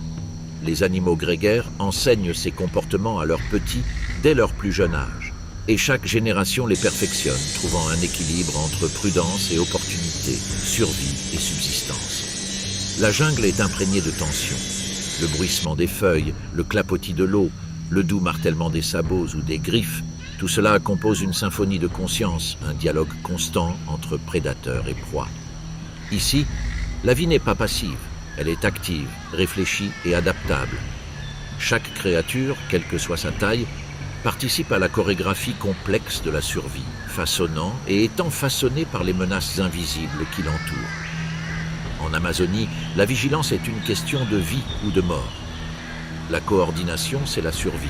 Les animaux grégaires enseignent ces comportements à leurs petits dès leur plus jeune âge. Et chaque génération les perfectionne, trouvant un équilibre entre prudence et opportunité, survie et subsistance. La jungle est imprégnée de tension. Le bruissement des feuilles, le clapotis de l'eau, le doux martèlement des sabots ou des griffes, tout cela compose une symphonie de conscience, un dialogue constant entre prédateurs et proies. Ici, la vie n'est pas passive, elle est active, réfléchie et adaptable. Chaque créature, quelle que soit sa taille, participe à la chorégraphie complexe de la survie, façonnant et étant façonnée par les menaces invisibles qui l'entourent. En Amazonie, la vigilance est une question de vie ou de mort. La coordination, c'est la survie.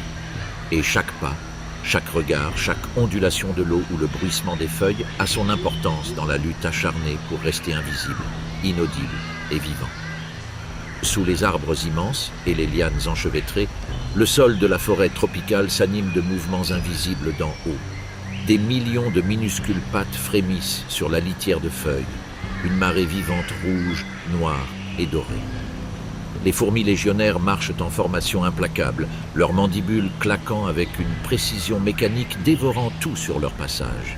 Et chaque pas, chaque regard, chaque ondulation de l'eau ou le bruissement des feuilles a son importance dans la lutte acharnée pour rester invisible, inaudible et vivant. Sous les arbres immenses et les lianes enchevêtrées, le sol de la forêt tropicale s'anime de mouvements invisibles d'en haut. Des millions de minuscules pattes frémissent sur la litière de feuilles, une marée vivante rouge, noire et dorée. Les fourmis légionnaires marchent en formation implacable, leurs mandibules claquant avec une précision mécanique dévorant tout sur leur passage.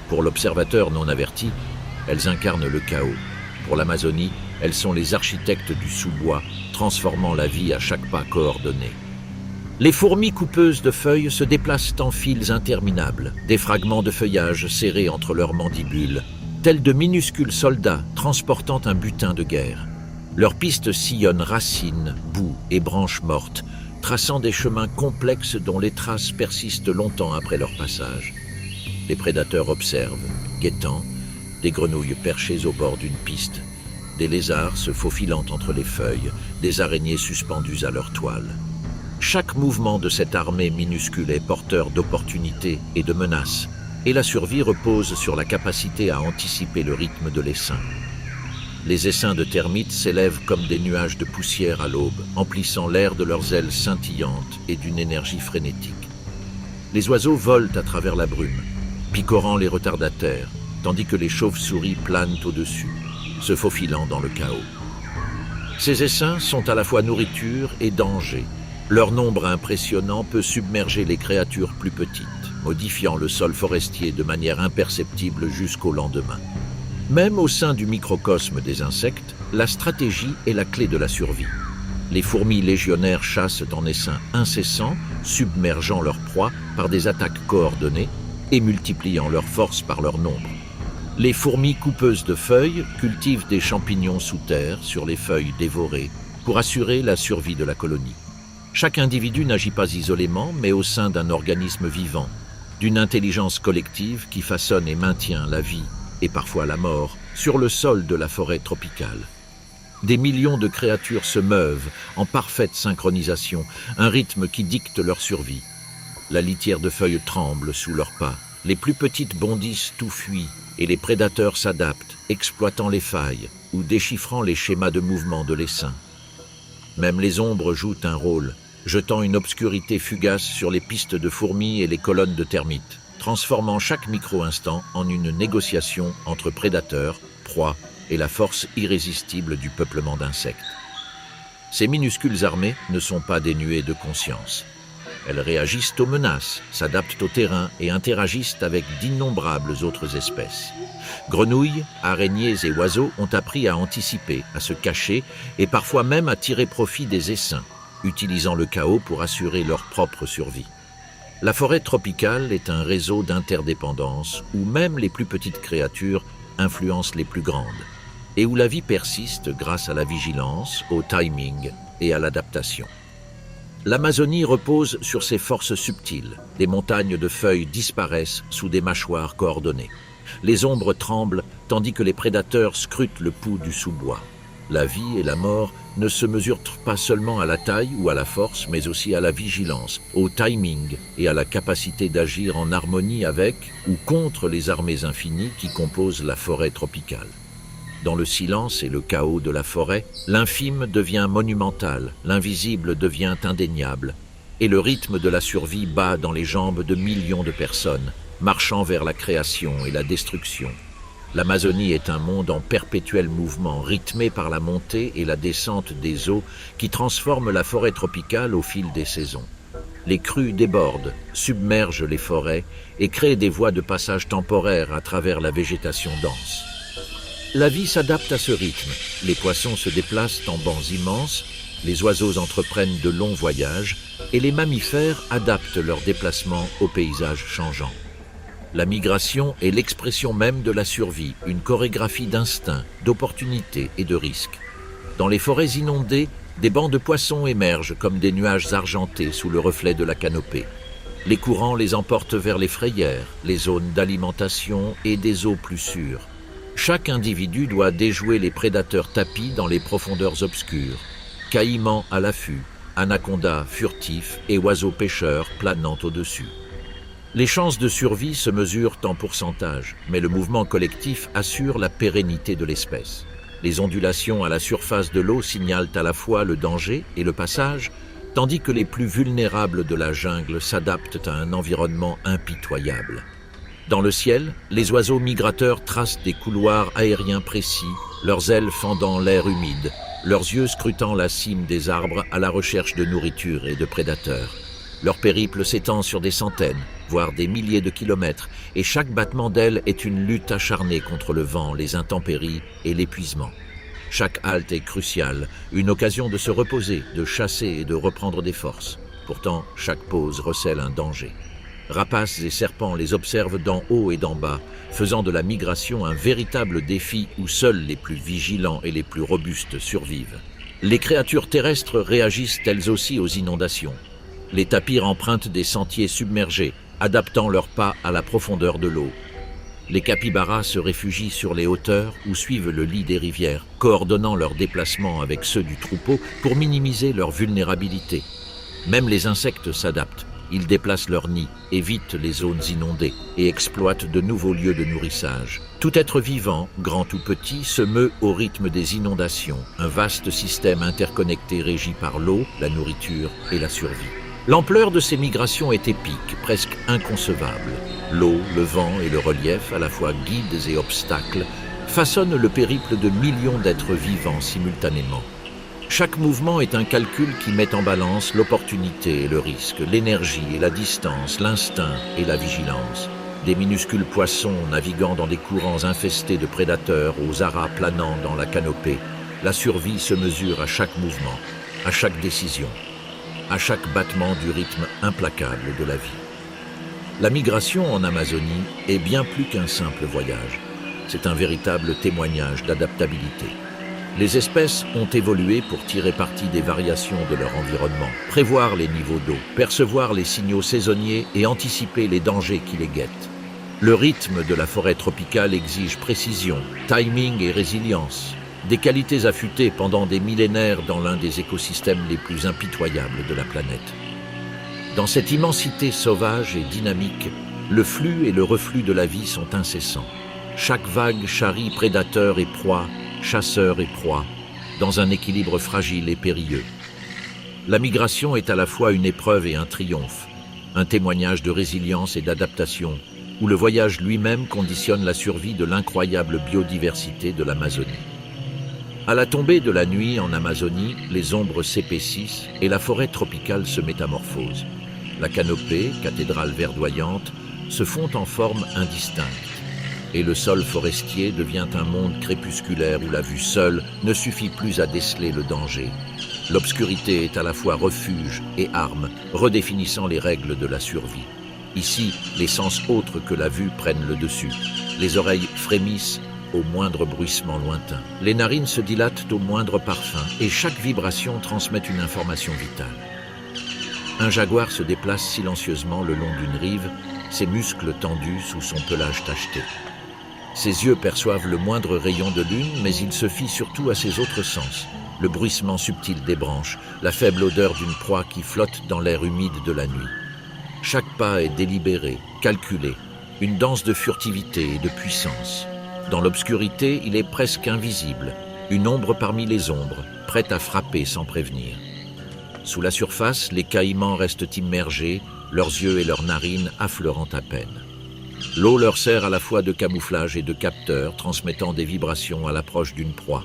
Pour l'observateur non averti, elles incarnent le chaos. Pour l'Amazonie, elles sont les architectes du sous-bois, transformant la vie à chaque pas coordonné. Les fourmis coupeuses de feuilles se déplacent en files interminables, des fragments de feuillage serrés entre leurs mandibules, tels de minuscules soldats transportant un butin de guerre. Leurs pistes sillonnent racines, boue et branches mortes, traçant des chemins complexes dont les traces persistent longtemps après leur passage. Les prédateurs observent, guettant, des grenouilles perchées au bord d'une piste, des lézards se faufilant entre les feuilles, des araignées suspendues à leur toile. Chaque mouvement de cette armée minuscule est porteur d'opportunités et de menaces, et la survie repose sur la capacité à anticiper le rythme de l'essaim. Les essaims de termites s'élèvent comme des nuages de poussière à l'aube, emplissant l'air de leurs ailes scintillantes et d'une énergie frénétique. Les oiseaux volent à travers la brume, picorant les retardataires, tandis que les chauves-souris planent au-dessus, se faufilant dans le chaos. Ces essaims sont à la fois nourriture et danger. Leur nombre impressionnant peut submerger les créatures plus petites, modifiant le sol forestier de manière imperceptible jusqu'au lendemain. Même au sein du microcosme des insectes, la stratégie est la clé de la survie. Les fourmis légionnaires chassent en essaim incessant, submergeant leur proie par des attaques coordonnées et multipliant leurs forces par leur nombre. Les fourmis coupeuses de feuilles cultivent des champignons sous terre sur les feuilles dévorées pour assurer la survie de la colonie. Chaque individu n'agit pas isolément, mais au sein d'un organisme vivant, d'une intelligence collective qui façonne et maintient la vie, et parfois la mort, sur le sol de la forêt tropicale. Des millions de créatures se meuvent en parfaite synchronisation, un rythme qui dicte leur survie. La litière de feuilles tremble sous leurs pas, les plus petites bondissent ou fuient, et les prédateurs s'adaptent, exploitant les failles ou déchiffrant les schémas de mouvement de l'essaim. Même les ombres jouent un rôle, jetant une obscurité fugace sur les pistes de fourmis et les colonnes de termites, transformant chaque micro-instant en une négociation entre prédateurs, proies et la force irrésistible du peuplement d'insectes. Ces minuscules armées ne sont pas dénuées de conscience. Elles réagissent aux menaces, s'adaptent au terrain et interagissent avec d'innombrables autres espèces. Grenouilles, araignées et oiseaux ont appris à anticiper, à se cacher et parfois même à tirer profit des essaims, utilisant le chaos pour assurer leur propre survie. La forêt tropicale est un réseau d'interdépendance où même les plus petites créatures influencent les plus grandes et où la vie persiste grâce à la vigilance, au timing et à l'adaptation. L'Amazonie repose sur ses forces subtiles. Des montagnes de feuilles disparaissent sous des mâchoires coordonnées. Les ombres tremblent tandis que les prédateurs scrutent le pouls du sous-bois. La vie et la mort ne se mesurent pas seulement à la taille ou à la force, mais aussi à la vigilance, au timing et à la capacité d'agir en harmonie avec ou contre les armées infinies qui composent la forêt tropicale. Dans le silence et le chaos de la forêt, l'infime devient monumental, l'invisible devient indéniable, et le rythme de la survie bat dans les jambes de millions de personnes, marchant vers la création et la destruction. L'Amazonie est un monde en perpétuel mouvement, rythmé par la montée et la descente des eaux qui transforment la forêt tropicale au fil des saisons. Les crues débordent, submergent les forêts et créent des voies de passage temporaires à travers la végétation dense. La vie s'adapte à ce rythme. Les poissons se déplacent en bancs immenses, les oiseaux entreprennent de longs voyages et les mammifères adaptent leurs déplacements aux paysages changeants. La migration est l'expression même de la survie, une chorégraphie d'instinct, d'opportunités et de risques. Dans les forêts inondées, des bancs de poissons émergent comme des nuages argentés sous le reflet de la canopée. Les courants les emportent vers les frayères, les zones d'alimentation et des eaux plus sûres. Chaque individu doit déjouer les prédateurs tapis dans les profondeurs obscures, caïmans à l'affût, anacondas furtifs et oiseaux pêcheurs planant au-dessus. Les chances de survie se mesurent en pourcentage, mais le mouvement collectif assure la pérennité de l'espèce. Les ondulations à la surface de l'eau signalent à la fois le danger et le passage, tandis que les plus vulnérables de la jungle s'adaptent à un environnement impitoyable. Dans le ciel, les oiseaux migrateurs tracent des couloirs aériens précis, leurs ailes fendant l'air humide, leurs yeux scrutant la cime des arbres à la recherche de nourriture et de prédateurs. Leur périple s'étend sur des centaines, voire des milliers de kilomètres, et chaque battement d'aile est une lutte acharnée contre le vent, les intempéries et l'épuisement. Chaque halte est cruciale, une occasion de se reposer, de chasser et de reprendre des forces. Pourtant, chaque pause recèle un danger. Rapaces et serpents les observent d'en haut et d'en bas, faisant de la migration un véritable défi où seuls les plus vigilants et les plus robustes survivent. Les créatures terrestres réagissent elles aussi aux inondations. Les tapirs empruntent des sentiers submergés, adaptant leurs pas à la profondeur de l'eau. Les capybaras se réfugient sur les hauteurs ou suivent le lit des rivières, coordonnant leurs déplacements avec ceux du troupeau pour minimiser leur vulnérabilité. Même les insectes s'adaptent. Ils déplacent leurs nids, évitent les zones inondées et exploitent de nouveaux lieux de nourrissage. Tout être vivant, grand ou petit, se meut au rythme des inondations, un vaste système interconnecté régi par l'eau, la nourriture et la survie. L'ampleur de ces migrations est épique, presque inconcevable. L'eau, le vent et le relief, à la fois guides et obstacles, façonnent le périple de millions d'êtres vivants simultanément. Chaque mouvement est un calcul qui met en balance l'opportunité et le risque, l'énergie et la distance, l'instinct et la vigilance. Des minuscules poissons naviguant dans des courants infestés de prédateurs aux aras planant dans la canopée, la survie se mesure à chaque mouvement, à chaque décision, à chaque battement du rythme implacable de la vie. La migration en Amazonie est bien plus qu'un simple voyage. C'est un véritable témoignage d'adaptabilité. Les espèces ont évolué pour tirer parti des variations de leur environnement, prévoir les niveaux d'eau, percevoir les signaux saisonniers et anticiper les dangers qui les guettent. Le rythme de la forêt tropicale exige précision, timing et résilience, des qualités affûtées pendant des millénaires dans l'un des écosystèmes les plus impitoyables de la planète. Dans cette immensité sauvage et dynamique, le flux et le reflux de la vie sont incessants. Chaque vague charrie prédateurs et proies, chasseurs et proies, dans un équilibre fragile et périlleux. La migration est à la fois une épreuve et un triomphe, un témoignage de résilience et d'adaptation, où le voyage lui-même conditionne la survie de l'incroyable biodiversité de l'Amazonie. À la tombée de la nuit en Amazonie, les ombres s'épaississent et la forêt tropicale se métamorphose. La canopée, cathédrale verdoyante, se fond en forme indistincte. Et le sol forestier devient un monde crépusculaire où la vue seule ne suffit plus à déceler le danger. L'obscurité est à la fois refuge et arme, redéfinissant les règles de la survie. Ici, les sens autres que la vue prennent le dessus. Les oreilles frémissent au moindre bruissement lointain. Les narines se dilatent au moindre parfum et chaque vibration transmet une information vitale. Un jaguar se déplace silencieusement le long d'une rive, ses muscles tendus sous son pelage tacheté. Ses yeux perçoivent le moindre rayon de lune, mais il se fie surtout à ses autres sens. Le bruissement subtil des branches, la faible odeur d'une proie qui flotte dans l'air humide de la nuit. Chaque pas est délibéré, calculé, une danse de furtivité et de puissance. Dans l'obscurité, il est presque invisible, une ombre parmi les ombres, prête à frapper sans prévenir. Sous la surface, les caïmans restent immergés, leurs yeux et leurs narines affleurant à peine. L'eau leur sert à la fois de camouflage et de capteur, transmettant des vibrations à l'approche d'une proie.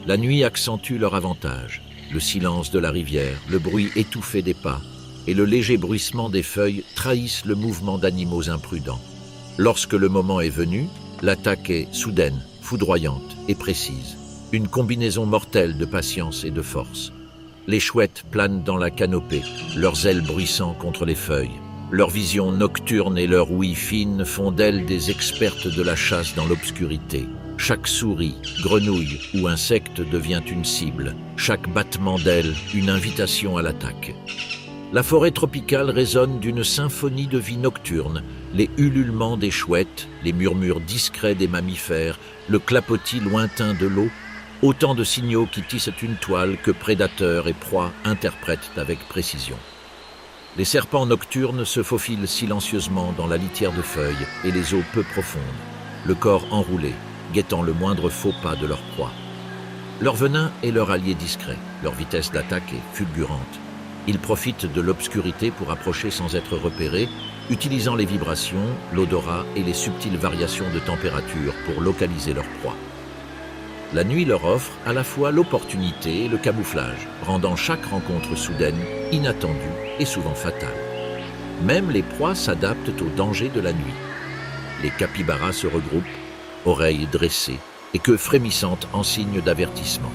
La nuit accentue leur avantage. Le silence de la rivière, le bruit étouffé des pas et le léger bruissement des feuilles trahissent le mouvement d'animaux imprudents. Lorsque le moment est venu, l'attaque est soudaine, foudroyante et précise. Une combinaison mortelle de patience et de force. Les chouettes planent dans la canopée, leurs ailes bruissant contre les feuilles. Leur vision nocturne et leur ouïe fine font d'elles des expertes de la chasse dans l'obscurité. Chaque souris, grenouille ou insecte devient une cible. Chaque battement d'ailes, une invitation à l'attaque. La forêt tropicale résonne d'une symphonie de vie nocturne. Les ululements des chouettes, les murmures discrets des mammifères, le clapotis lointain de l'eau, autant de signaux qui tissent une toile que prédateurs et proies interprètent avec précision. Les serpents nocturnes se faufilent silencieusement dans la litière de feuilles et les eaux peu profondes, le corps enroulé, guettant le moindre faux pas de leur proie. Leur venin est leur allié discret, leur vitesse d'attaque est fulgurante. Ils profitent de l'obscurité pour approcher sans être repérés, utilisant les vibrations, l'odorat et les subtiles variations de température pour localiser leur proie. La nuit leur offre à la fois l'opportunité et le camouflage, rendant chaque rencontre soudaine, inattendue et souvent fatale. Même les proies s'adaptent aux dangers de la nuit. Les capybaras se regroupent, oreilles dressées et queues frémissantes en signe d'avertissement.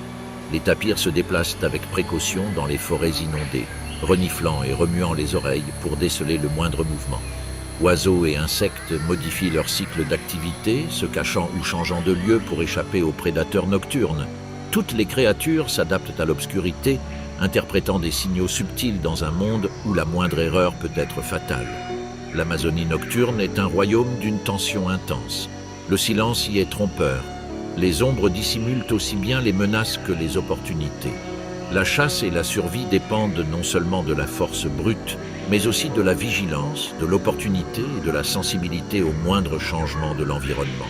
Les tapirs se déplacent avec précaution dans les forêts inondées, reniflant et remuant les oreilles pour déceler le moindre mouvement. Oiseaux et insectes modifient leur cycle d'activité, se cachant ou changeant de lieu pour échapper aux prédateurs nocturnes. Toutes les créatures s'adaptent à l'obscurité, interprétant des signaux subtils dans un monde où la moindre erreur peut être fatale. L'Amazonie nocturne est un royaume d'une tension intense. Le silence y est trompeur. Les ombres dissimulent aussi bien les menaces que les opportunités. La chasse et la survie dépendent non seulement de la force brute, mais aussi de la vigilance, de l'opportunité et de la sensibilité aux moindres changements de l'environnement.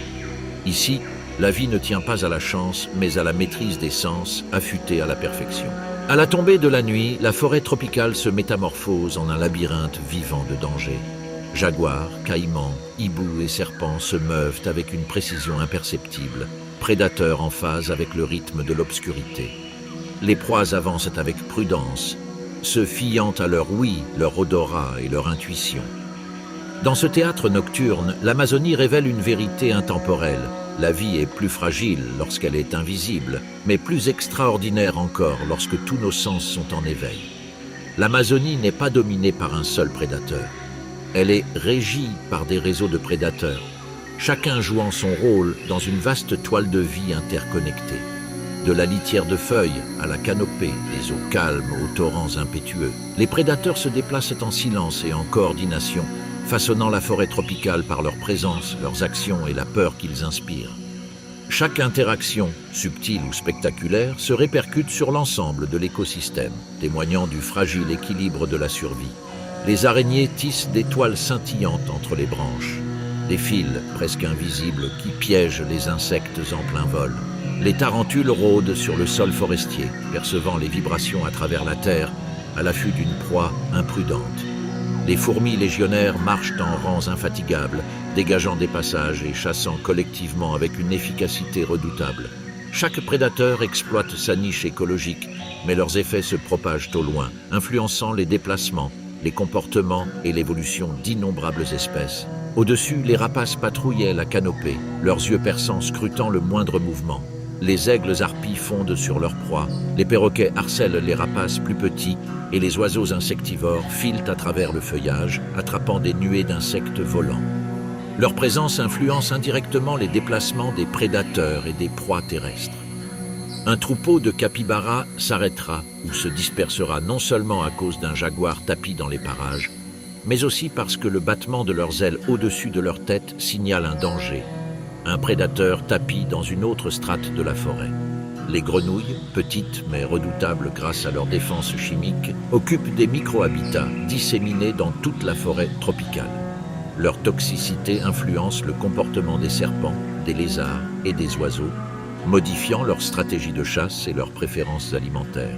Ici, la vie ne tient pas à la chance, mais à la maîtrise des sens, affûtés à la perfection. À la tombée de la nuit, la forêt tropicale se métamorphose en un labyrinthe vivant de dangers. Jaguars, caïmans, hiboux et serpents se meuvent avec une précision imperceptible, prédateurs en phase avec le rythme de l'obscurité. Les proies avancent avec prudence, se fiant à leur ouïe, leur odorat et leur intuition. Dans ce théâtre nocturne, l'Amazonie révèle une vérité intemporelle. La vie est plus fragile lorsqu'elle est invisible, mais plus extraordinaire encore lorsque tous nos sens sont en éveil. L'Amazonie n'est pas dominée par un seul prédateur. Elle est régie par des réseaux de prédateurs, chacun jouant son rôle dans une vaste toile de vie interconnectée. De la litière de feuilles à la canopée, des eaux calmes aux torrents impétueux, les prédateurs se déplacent en silence et en coordination, façonnant la forêt tropicale par leur présence, leurs actions et la peur qu'ils inspirent. Chaque interaction, subtile ou spectaculaire, se répercute sur l'ensemble de l'écosystème, témoignant du fragile équilibre de la survie. Les araignées tissent des toiles scintillantes entre les branches, des fils presque invisibles qui piègent les insectes en plein vol. Les tarentules rôdent sur le sol forestier, percevant les vibrations à travers la terre, à l'affût d'une proie imprudente. Les fourmis légionnaires marchent en rangs infatigables, dégageant des passages et chassant collectivement avec une efficacité redoutable. Chaque prédateur exploite sa niche écologique, mais leurs effets se propagent au loin, influençant les déplacements, les comportements et l'évolution d'innombrables espèces. Au-dessus, les rapaces patrouillaient la canopée, leurs yeux perçants scrutant le moindre mouvement. Les aigles harpies fondent sur leur proie, les perroquets harcèlent les rapaces plus petits et les oiseaux insectivores filent à travers le feuillage, attrapant des nuées d'insectes volants. Leur présence influence indirectement les déplacements des prédateurs et des proies terrestres. Un troupeau de capybaras s'arrêtera ou se dispersera non seulement à cause d'un jaguar tapi dans les parages, mais aussi parce que le battement de leurs ailes au-dessus de leur tête signale un danger. Un prédateur tapit dans une autre strate de la forêt. Les grenouilles, petites mais redoutables grâce à leur défense chimique, occupent des micro-habitats disséminés dans toute la forêt tropicale. Leur toxicité influence le comportement des serpents, des lézards et des oiseaux, modifiant leur stratégie de chasse et leurs préférences alimentaires.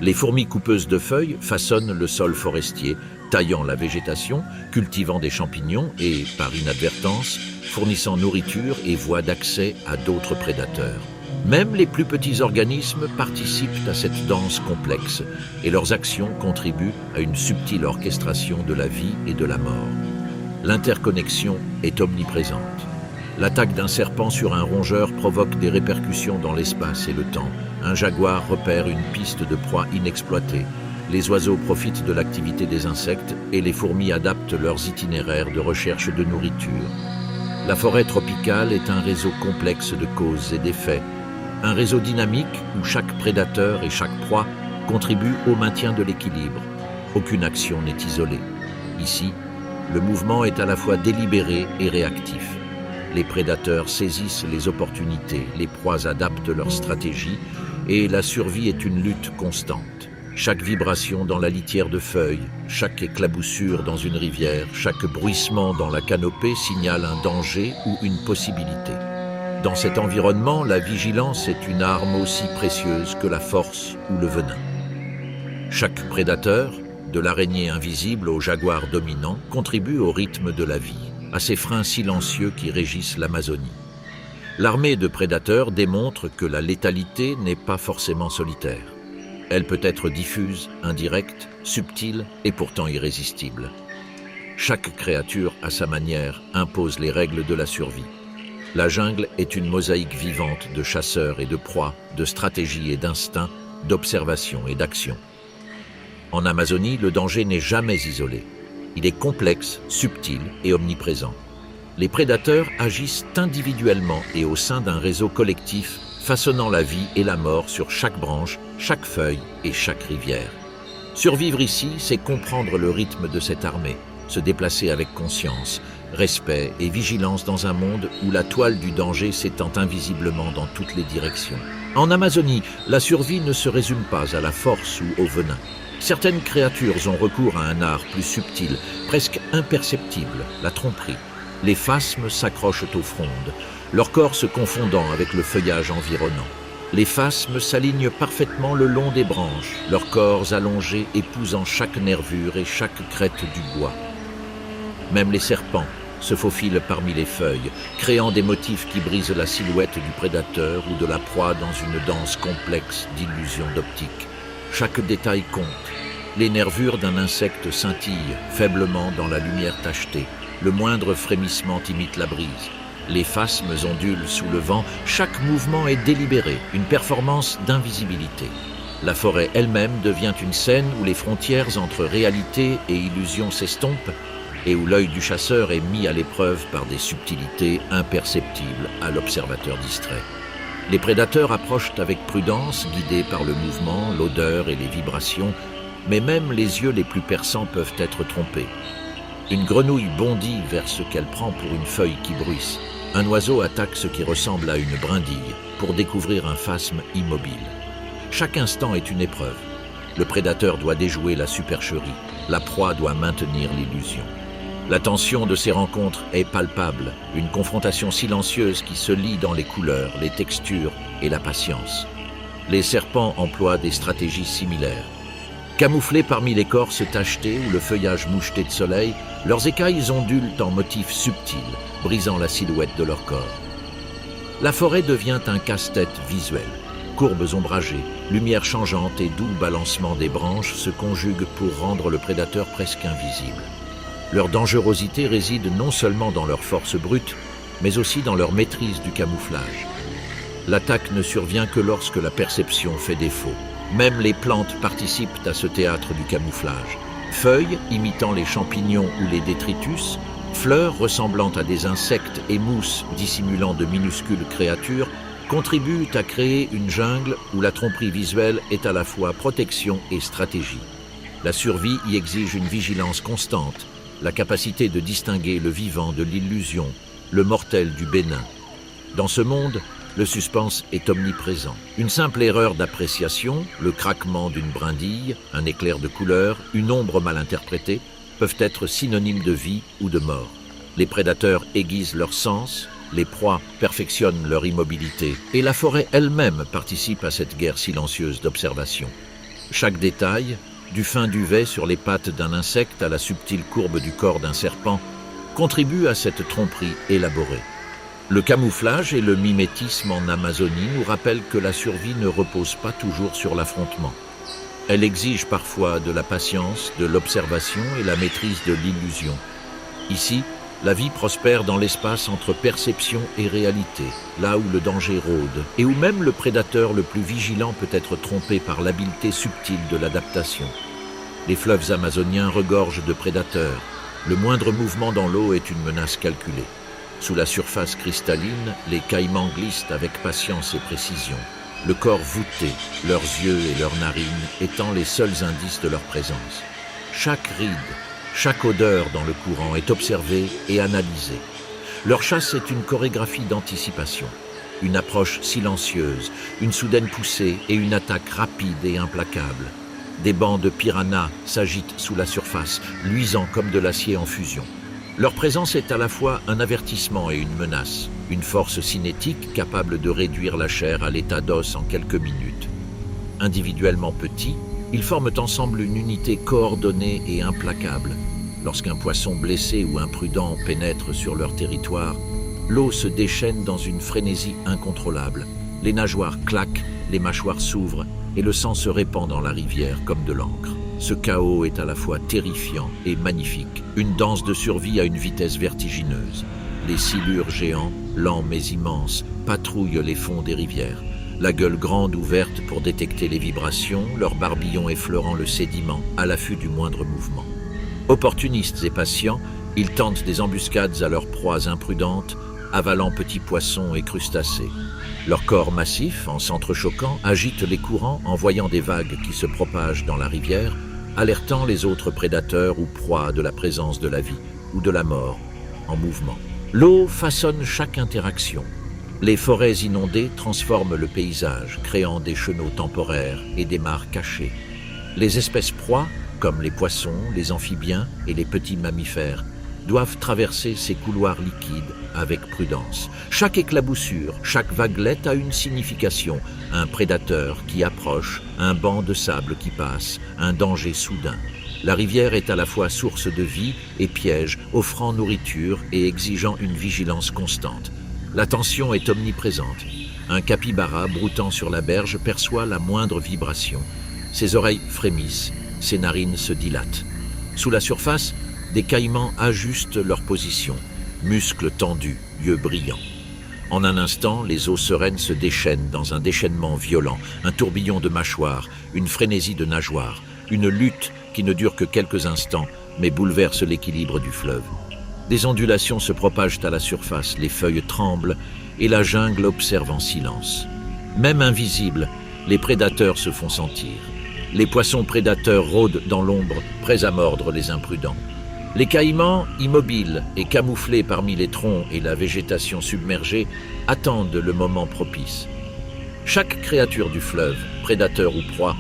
Les fourmis coupeuses de feuilles façonnent le sol forestier, taillant la végétation, cultivant des champignons et, par inadvertance, fournissant nourriture et voies d'accès à d'autres prédateurs. Même les plus petits organismes participent à cette danse complexe et leurs actions contribuent à une subtile orchestration de la vie et de la mort. L'interconnexion est omniprésente. L'attaque d'un serpent sur un rongeur provoque des répercussions dans l'espace et le temps. Un jaguar repère une piste de proie inexploitée. Les oiseaux profitent de l'activité des insectes et les fourmis adaptent leurs itinéraires de recherche de nourriture. La forêt tropicale est un réseau complexe de causes et d'effets, un réseau dynamique où chaque prédateur et chaque proie contribuent au maintien de l'équilibre. Aucune action n'est isolée. Ici, le mouvement est à la fois délibéré et réactif. Les prédateurs saisissent les opportunités, les proies adaptent leur stratégie et la survie est une lutte constante. Chaque vibration dans la litière de feuilles, chaque éclaboussure dans une rivière, chaque bruissement dans la canopée signale un danger ou une possibilité. Dans cet environnement, la vigilance est une arme aussi précieuse que la force ou le venin. Chaque prédateur, de l'araignée invisible au jaguar dominant, contribue au rythme de la vie, à ces freins silencieux qui régissent l'Amazonie. L'armée de prédateurs démontre que la létalité n'est pas forcément solitaire. Elle peut être diffuse, indirecte, subtile et pourtant irrésistible. Chaque créature, à sa manière, impose les règles de la survie. La jungle est une mosaïque vivante de chasseurs et de proies, de stratégies et d'instincts, d'observation et d'action. En Amazonie, le danger n'est jamais isolé. Il est complexe, subtil et omniprésent. Les prédateurs agissent individuellement et au sein d'un réseau collectif, façonnant la vie et la mort sur chaque branche, chaque feuille et chaque rivière. Survivre ici, c'est comprendre le rythme de cette armée, se déplacer avec conscience, respect et vigilance dans un monde où la toile du danger s'étend invisiblement dans toutes les directions. En Amazonie, la survie ne se résume pas à la force ou au venin. Certaines créatures ont recours à un art plus subtil, presque imperceptible, la tromperie. Les phasmes s'accrochent aux frondes, leur corps se confondant avec le feuillage environnant. Les phasmes s'alignent parfaitement le long des branches, leurs corps allongés épousant chaque nervure et chaque crête du bois. Même les serpents se faufilent parmi les feuilles, créant des motifs qui brisent la silhouette du prédateur ou de la proie dans une danse complexe d'illusions d'optique. Chaque détail compte. Les nervures d'un insecte scintillent faiblement dans la lumière tachetée. Le moindre frémissement imite la brise. Les phasmes ondulent sous le vent. Chaque mouvement est délibéré, une performance d'invisibilité. La forêt elle-même devient une scène où les frontières entre réalité et illusion s'estompent et où l'œil du chasseur est mis à l'épreuve par des subtilités imperceptibles à l'observateur distrait. Les prédateurs approchent avec prudence, guidés par le mouvement, l'odeur et les vibrations, mais même les yeux les plus perçants peuvent être trompés. Une grenouille bondit vers ce qu'elle prend pour une feuille qui bruisse. Un oiseau attaque ce qui ressemble à une brindille pour découvrir un phasme immobile. Chaque instant est une épreuve. Le prédateur doit déjouer la supercherie, la proie doit maintenir l'illusion. La tension de ces rencontres est palpable, une confrontation silencieuse qui se lie dans les couleurs, les textures et la patience. Les serpents emploient des stratégies similaires. Camouflés parmi l'écorce tachetée ou le feuillage moucheté de soleil, leurs écailles ondulent en motifs subtils, brisant la silhouette de leur corps. La forêt devient un casse-tête visuel. Courbes ombragées, lumière changeante et doux balancement des branches se conjuguent pour rendre le prédateur presque invisible. Leur dangerosité réside non seulement dans leur force brute, mais aussi dans leur maîtrise du camouflage. L'attaque ne survient que lorsque la perception fait défaut. Même les plantes participent à ce théâtre du camouflage. Feuilles imitant les champignons ou les détritus, fleurs ressemblant à des insectes et mousses dissimulant de minuscules créatures contribuent à créer une jungle où la tromperie visuelle est à la fois protection et stratégie. La survie y exige une vigilance constante, la capacité de distinguer le vivant de l'illusion, le mortel du bénin. Dans ce monde, le suspense est omniprésent. Une simple erreur d'appréciation, le craquement d'une brindille, un éclair de couleur, une ombre mal interprétée, peuvent être synonymes de vie ou de mort. Les prédateurs aiguisent leurs sens, les proies perfectionnent leur immobilité, et la forêt elle-même participe à cette guerre silencieuse d'observation. Chaque détail, du fin duvet sur les pattes d'un insecte à la subtile courbe du corps d'un serpent, contribue à cette tromperie élaborée. Le camouflage et le mimétisme en Amazonie nous rappellent que la survie ne repose pas toujours sur l'affrontement. Elle exige parfois de la patience, de l'observation et la maîtrise de l'illusion. Ici, la vie prospère dans l'espace entre perception et réalité, là où le danger rôde, et où même le prédateur le plus vigilant peut être trompé par l'habileté subtile de l'adaptation. Les fleuves amazoniens regorgent de prédateurs. Le moindre mouvement dans l'eau est une menace calculée. Sous la surface cristalline, les caïmans glissent avec patience et précision, le corps voûté, leurs yeux et leurs narines étant les seuls indices de leur présence. Chaque ride, chaque odeur dans le courant est observée et analysée. Leur chasse est une chorégraphie d'anticipation, une approche silencieuse, une soudaine poussée et une attaque rapide et implacable. Des bancs de piranhas s'agitent sous la surface, luisant comme de l'acier en fusion. Leur présence est à la fois un avertissement et une menace, une force cinétique capable de réduire la chair à l'état d'os en quelques minutes. Individuellement petits, ils forment ensemble une unité coordonnée et implacable. Lorsqu'un poisson blessé ou imprudent pénètre sur leur territoire, l'eau se déchaîne dans une frénésie incontrôlable. Les nageoires claquent, les mâchoires s'ouvrent et le sang se répand dans la rivière comme de l'encre. Ce chaos est à la fois terrifiant et magnifique, une danse de survie à une vitesse vertigineuse. Les silures géants, lents mais immenses, patrouillent les fonds des rivières, la gueule grande ouverte pour détecter les vibrations, leurs barbillons effleurant le sédiment à l'affût du moindre mouvement. Opportunistes et patients, ils tentent des embuscades à leurs proies imprudentes, avalant petits poissons et crustacés. Leur corps massif, en s'entrechoquant, agite les courants envoyant des vagues qui se propagent dans la rivière, alertant les autres prédateurs ou proies de la présence de la vie ou de la mort en mouvement. L'eau façonne chaque interaction. Les forêts inondées transforment le paysage, créant des chenaux temporaires et des mares cachées. Les espèces proies, comme les poissons, les amphibiens et les petits mammifères, doivent traverser ces couloirs liquides avec prudence. Chaque éclaboussure, chaque vaguelette a une signification. Un prédateur qui approche, un banc de sable qui passe, un danger soudain. La rivière est à la fois source de vie et piège, offrant nourriture et exigeant une vigilance constante. La tension est omniprésente. Un capybara broutant sur la berge perçoit la moindre vibration. Ses oreilles frémissent, ses narines se dilatent. Sous la surface, des caïmans ajustent leur position, muscles tendus, yeux brillants. En un instant, les eaux sereines se déchaînent dans un déchaînement violent, un tourbillon de mâchoires, une frénésie de nageoires, une lutte qui ne dure que quelques instants, mais bouleverse l'équilibre du fleuve. Des ondulations se propagent à la surface, les feuilles tremblent et la jungle observe en silence. Même invisibles, les prédateurs se font sentir. Les poissons prédateurs rôdent dans l'ombre, prêts à mordre les imprudents. Les caïmans, immobiles et camouflés parmi les troncs et la végétation submergée, attendent le moment propice. Chaque créature du fleuve, prédateur ou proie,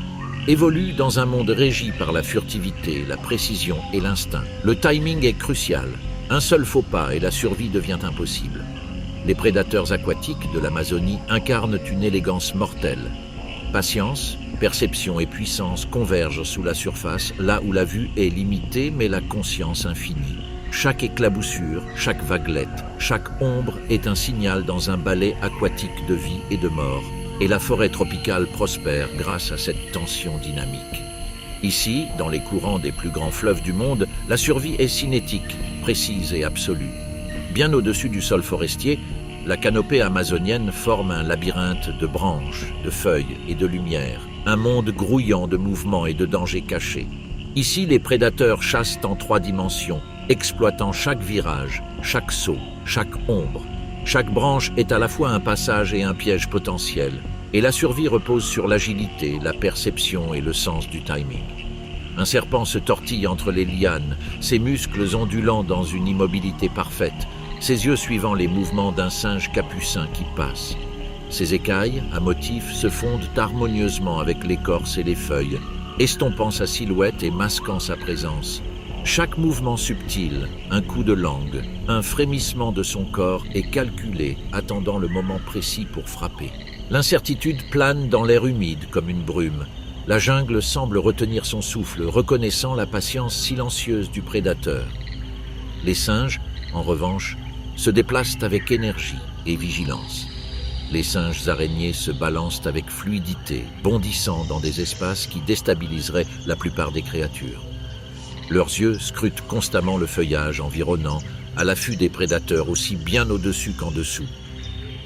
évolue dans un monde régi par la furtivité, la précision et l'instinct. Le timing est crucial. Un seul faux pas et la survie devient impossible. Les prédateurs aquatiques de l'Amazonie incarnent une élégance mortelle. Patience, perception et puissance convergent sous la surface, là où la vue est limitée mais la conscience infinie. Chaque éclaboussure, chaque vaguelette, chaque ombre est un signal dans un ballet aquatique de vie et de mort. Et la forêt tropicale prospère grâce à cette tension dynamique. Ici, dans les courants des plus grands fleuves du monde, la survie est cinétique, précise et absolue. Bien au-dessus du sol forestier, la canopée amazonienne forme un labyrinthe de branches, de feuilles et de lumière, un monde grouillant de mouvements et de dangers cachés. Ici, les prédateurs chassent en 3 dimensions, exploitant chaque virage, chaque saut, chaque ombre. Chaque branche est à la fois un passage et un piège potentiel, et la survie repose sur l'agilité, la perception et le sens du timing. Un serpent se tortille entre les lianes, ses muscles ondulant dans une immobilité parfaite, ses yeux suivant les mouvements d'un singe capucin qui passe. Ses écailles, à motifs, se fondent harmonieusement avec l'écorce et les feuilles, estompant sa silhouette et masquant sa présence. Chaque mouvement subtil, un coup de langue, un frémissement de son corps est calculé, attendant le moment précis pour frapper. L'incertitude plane dans l'air humide comme une brume. La jungle semble retenir son souffle, reconnaissant la patience silencieuse du prédateur. Les singes, en revanche, se déplacent avec énergie et vigilance. Les singes araignées se balancent avec fluidité, bondissant dans des espaces qui déstabiliseraient la plupart des créatures. Leurs yeux scrutent constamment le feuillage environnant, à l'affût des prédateurs aussi bien au-dessus qu'en dessous.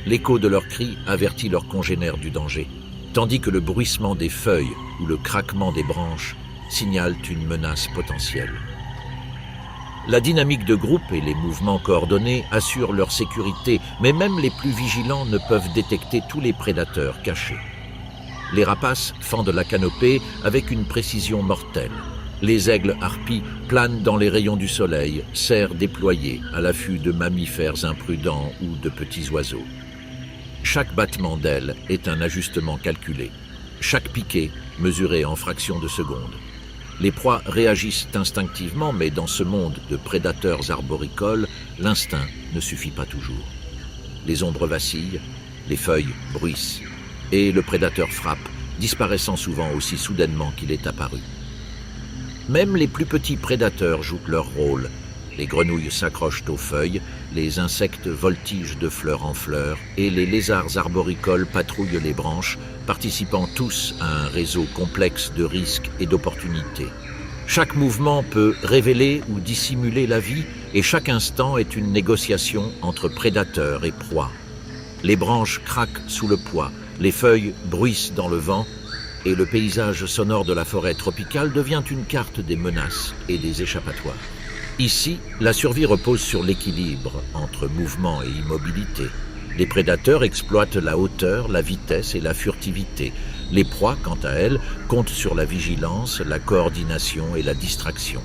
L'écho de leurs cris avertit leurs congénères du danger, tandis que le bruissement des feuilles ou le craquement des branches signalent une menace potentielle. La dynamique de groupe et les mouvements coordonnés assurent leur sécurité, mais même les plus vigilants ne peuvent détecter tous les prédateurs cachés. Les rapaces fendent la canopée avec une précision mortelle. Les aigles harpies planent dans les rayons du soleil, serres déployés à l'affût de mammifères imprudents ou de petits oiseaux. Chaque battement d'aile est un ajustement calculé, chaque piqué mesuré en fractions de seconde. Les proies réagissent instinctivement, mais dans ce monde de prédateurs arboricoles, l'instinct ne suffit pas toujours. Les ombres vacillent, les feuilles bruissent, et le prédateur frappe, disparaissant souvent aussi soudainement qu'il est apparu. Même les plus petits prédateurs jouent leur rôle. Les grenouilles s'accrochent aux feuilles, les insectes voltigent de fleur en fleur et les lézards arboricoles patrouillent les branches, participant tous à un réseau complexe de risques et d'opportunités. Chaque mouvement peut révéler ou dissimuler la vie et chaque instant est une négociation entre prédateurs et proies. Les branches craquent sous le poids, les feuilles bruissent dans le vent et le paysage sonore de la forêt tropicale devient une carte des menaces et des échappatoires. Ici, la survie repose sur l'équilibre entre mouvement et immobilité. Les prédateurs exploitent la hauteur, la vitesse et la furtivité, Les proies, quant à elles, comptent sur la vigilance, la coordination et la distraction.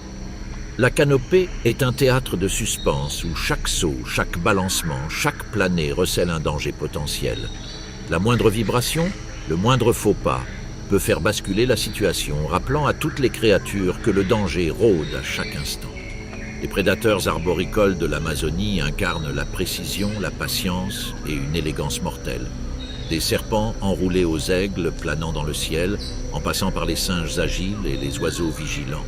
La canopée est un théâtre de suspense où chaque saut, chaque balancement, chaque planée recèle un danger potentiel. La moindre vibration, le moindre faux pas, peut faire basculer la situation, rappelant à toutes les créatures que le danger rôde à chaque instant. Les prédateurs arboricoles de l'Amazonie incarnent la précision, la patience et une élégance mortelle. Des serpents enroulés aux aigles planant dans le ciel, en passant par les singes agiles et les oiseaux vigilants.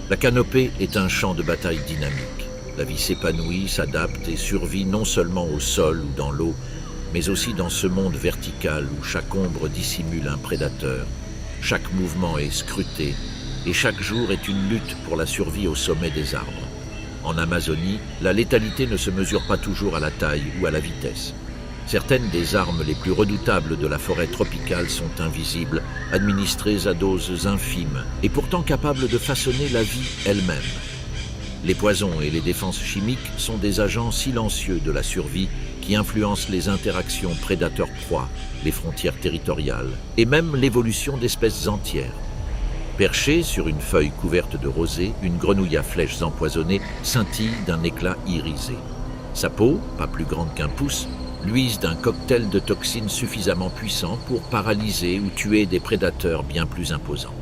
La canopée est un champ de bataille dynamique. La vie s'épanouit, s'adapte et survit non seulement au sol ou dans l'eau, mais aussi dans ce monde vertical où chaque ombre dissimule un prédateur, chaque mouvement est scruté et chaque jour est une lutte pour la survie au sommet des arbres. En Amazonie, la létalité ne se mesure pas toujours à la taille ou à la vitesse. Certaines des armes les plus redoutables de la forêt tropicale sont invisibles, administrées à doses infimes et pourtant capables de façonner la vie elle-même. Les poisons et les défenses chimiques sont des agents silencieux de la survie qui influencent les interactions prédateurs-proies, les frontières territoriales et même l'évolution d'espèces entières. Perchée sur une feuille couverte de rosée, une grenouille à flèches empoisonnées scintille d'un éclat irisé. Sa peau, pas plus grande qu'un pouce, luise d'un cocktail de toxines suffisamment puissant pour paralyser ou tuer des prédateurs bien plus imposants.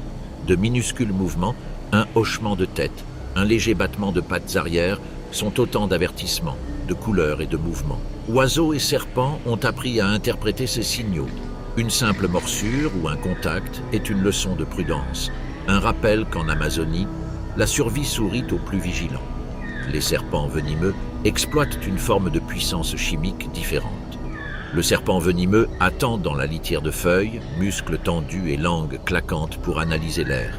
De minuscules mouvements, un hochement de tête, un léger battement de pattes arrière sont autant d'avertissements, de couleurs et de mouvements. Oiseaux et serpents ont appris à interpréter ces signaux. Une simple morsure ou un contact est une leçon de prudence, un rappel qu'en Amazonie, la survie sourit aux plus vigilants. Les serpents venimeux exploitent une forme de puissance chimique différente. Le serpent venimeux attend dans la litière de feuilles, muscles tendus et langue claquante pour analyser l'air.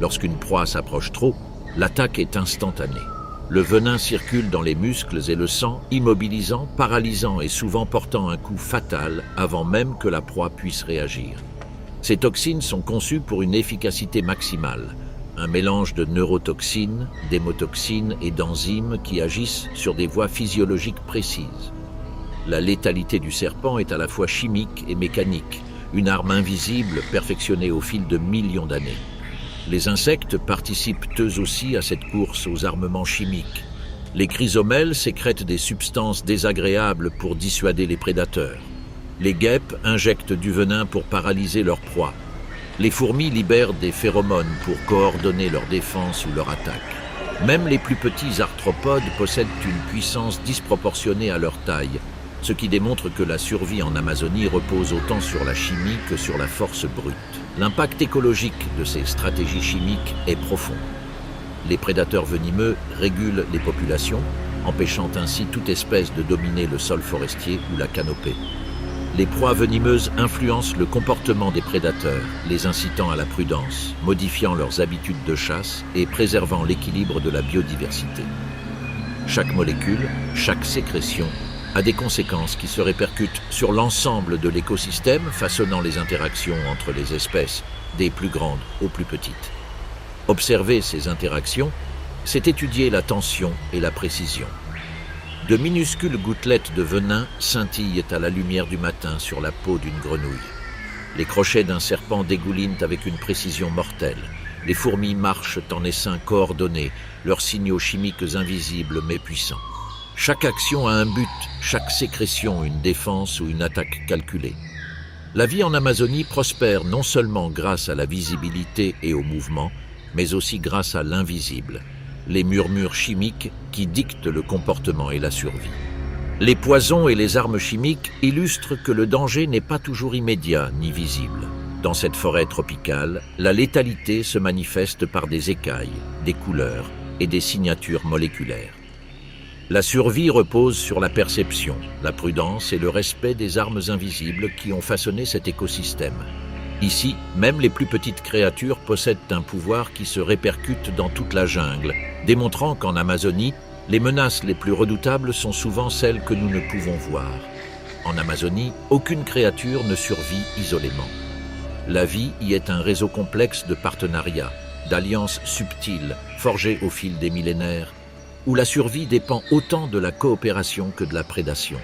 Lorsqu'une proie s'approche trop, l'attaque est instantanée. Le venin circule dans les muscles et le sang, immobilisant, paralysant et souvent portant un coup fatal avant même que la proie puisse réagir. Ces toxines sont conçues pour une efficacité maximale, un mélange de neurotoxines, d'hémotoxines et d'enzymes qui agissent sur des voies physiologiques précises. La létalité du serpent est à la fois chimique et mécanique, une arme invisible perfectionnée au fil de millions d'années. Les insectes participent eux aussi à cette course aux armements chimiques. Les chrysomèles sécrètent des substances désagréables pour dissuader les prédateurs. Les guêpes injectent du venin pour paralyser leur proie. Les fourmis libèrent des phéromones pour coordonner leur défense ou leur attaque. Même les plus petits arthropodes possèdent une puissance disproportionnée à leur taille, ce qui démontre que la survie en Amazonie repose autant sur la chimie que sur la force brute. L'impact écologique de ces stratégies chimiques est profond. Les prédateurs venimeux régulent les populations, empêchant ainsi toute espèce de dominer le sol forestier ou la canopée. Les proies venimeuses influencent le comportement des prédateurs, les incitant à la prudence, modifiant leurs habitudes de chasse et préservant l'équilibre de la biodiversité. Chaque molécule, chaque sécrétion a des conséquences qui se répercutent sur l'ensemble de l'écosystème, façonnant les interactions entre les espèces, des plus grandes aux plus petites. Observer ces interactions, c'est étudier la tension et la précision. De minuscules gouttelettes de venin scintillent à la lumière du matin sur la peau d'une grenouille. Les crochets d'un serpent dégoulinent avec une précision mortelle. Les fourmis marchent en essaims coordonnés, leurs signaux chimiques invisibles mais puissants. Chaque action a un but, chaque sécrétion une défense ou une attaque calculée. La vie en Amazonie prospère non seulement grâce à la visibilité et au mouvement, mais aussi grâce à l'invisible, les murmures chimiques qui dictent le comportement et la survie. Les poisons et les armes chimiques illustrent que le danger n'est pas toujours immédiat ni visible. Dans cette forêt tropicale, la létalité se manifeste par des écailles, des couleurs et des signatures moléculaires. La survie repose sur la perception, la prudence et le respect des armes invisibles qui ont façonné cet écosystème. Ici, même les plus petites créatures possèdent un pouvoir qui se répercute dans toute la jungle, démontrant qu'en Amazonie, les menaces les plus redoutables sont souvent celles que nous ne pouvons voir. En Amazonie, aucune créature ne survit isolément. La vie y est un réseau complexe de partenariats, d'alliances subtiles, forgées au fil des millénaires, où la survie dépend autant de la coopération que de la prédation.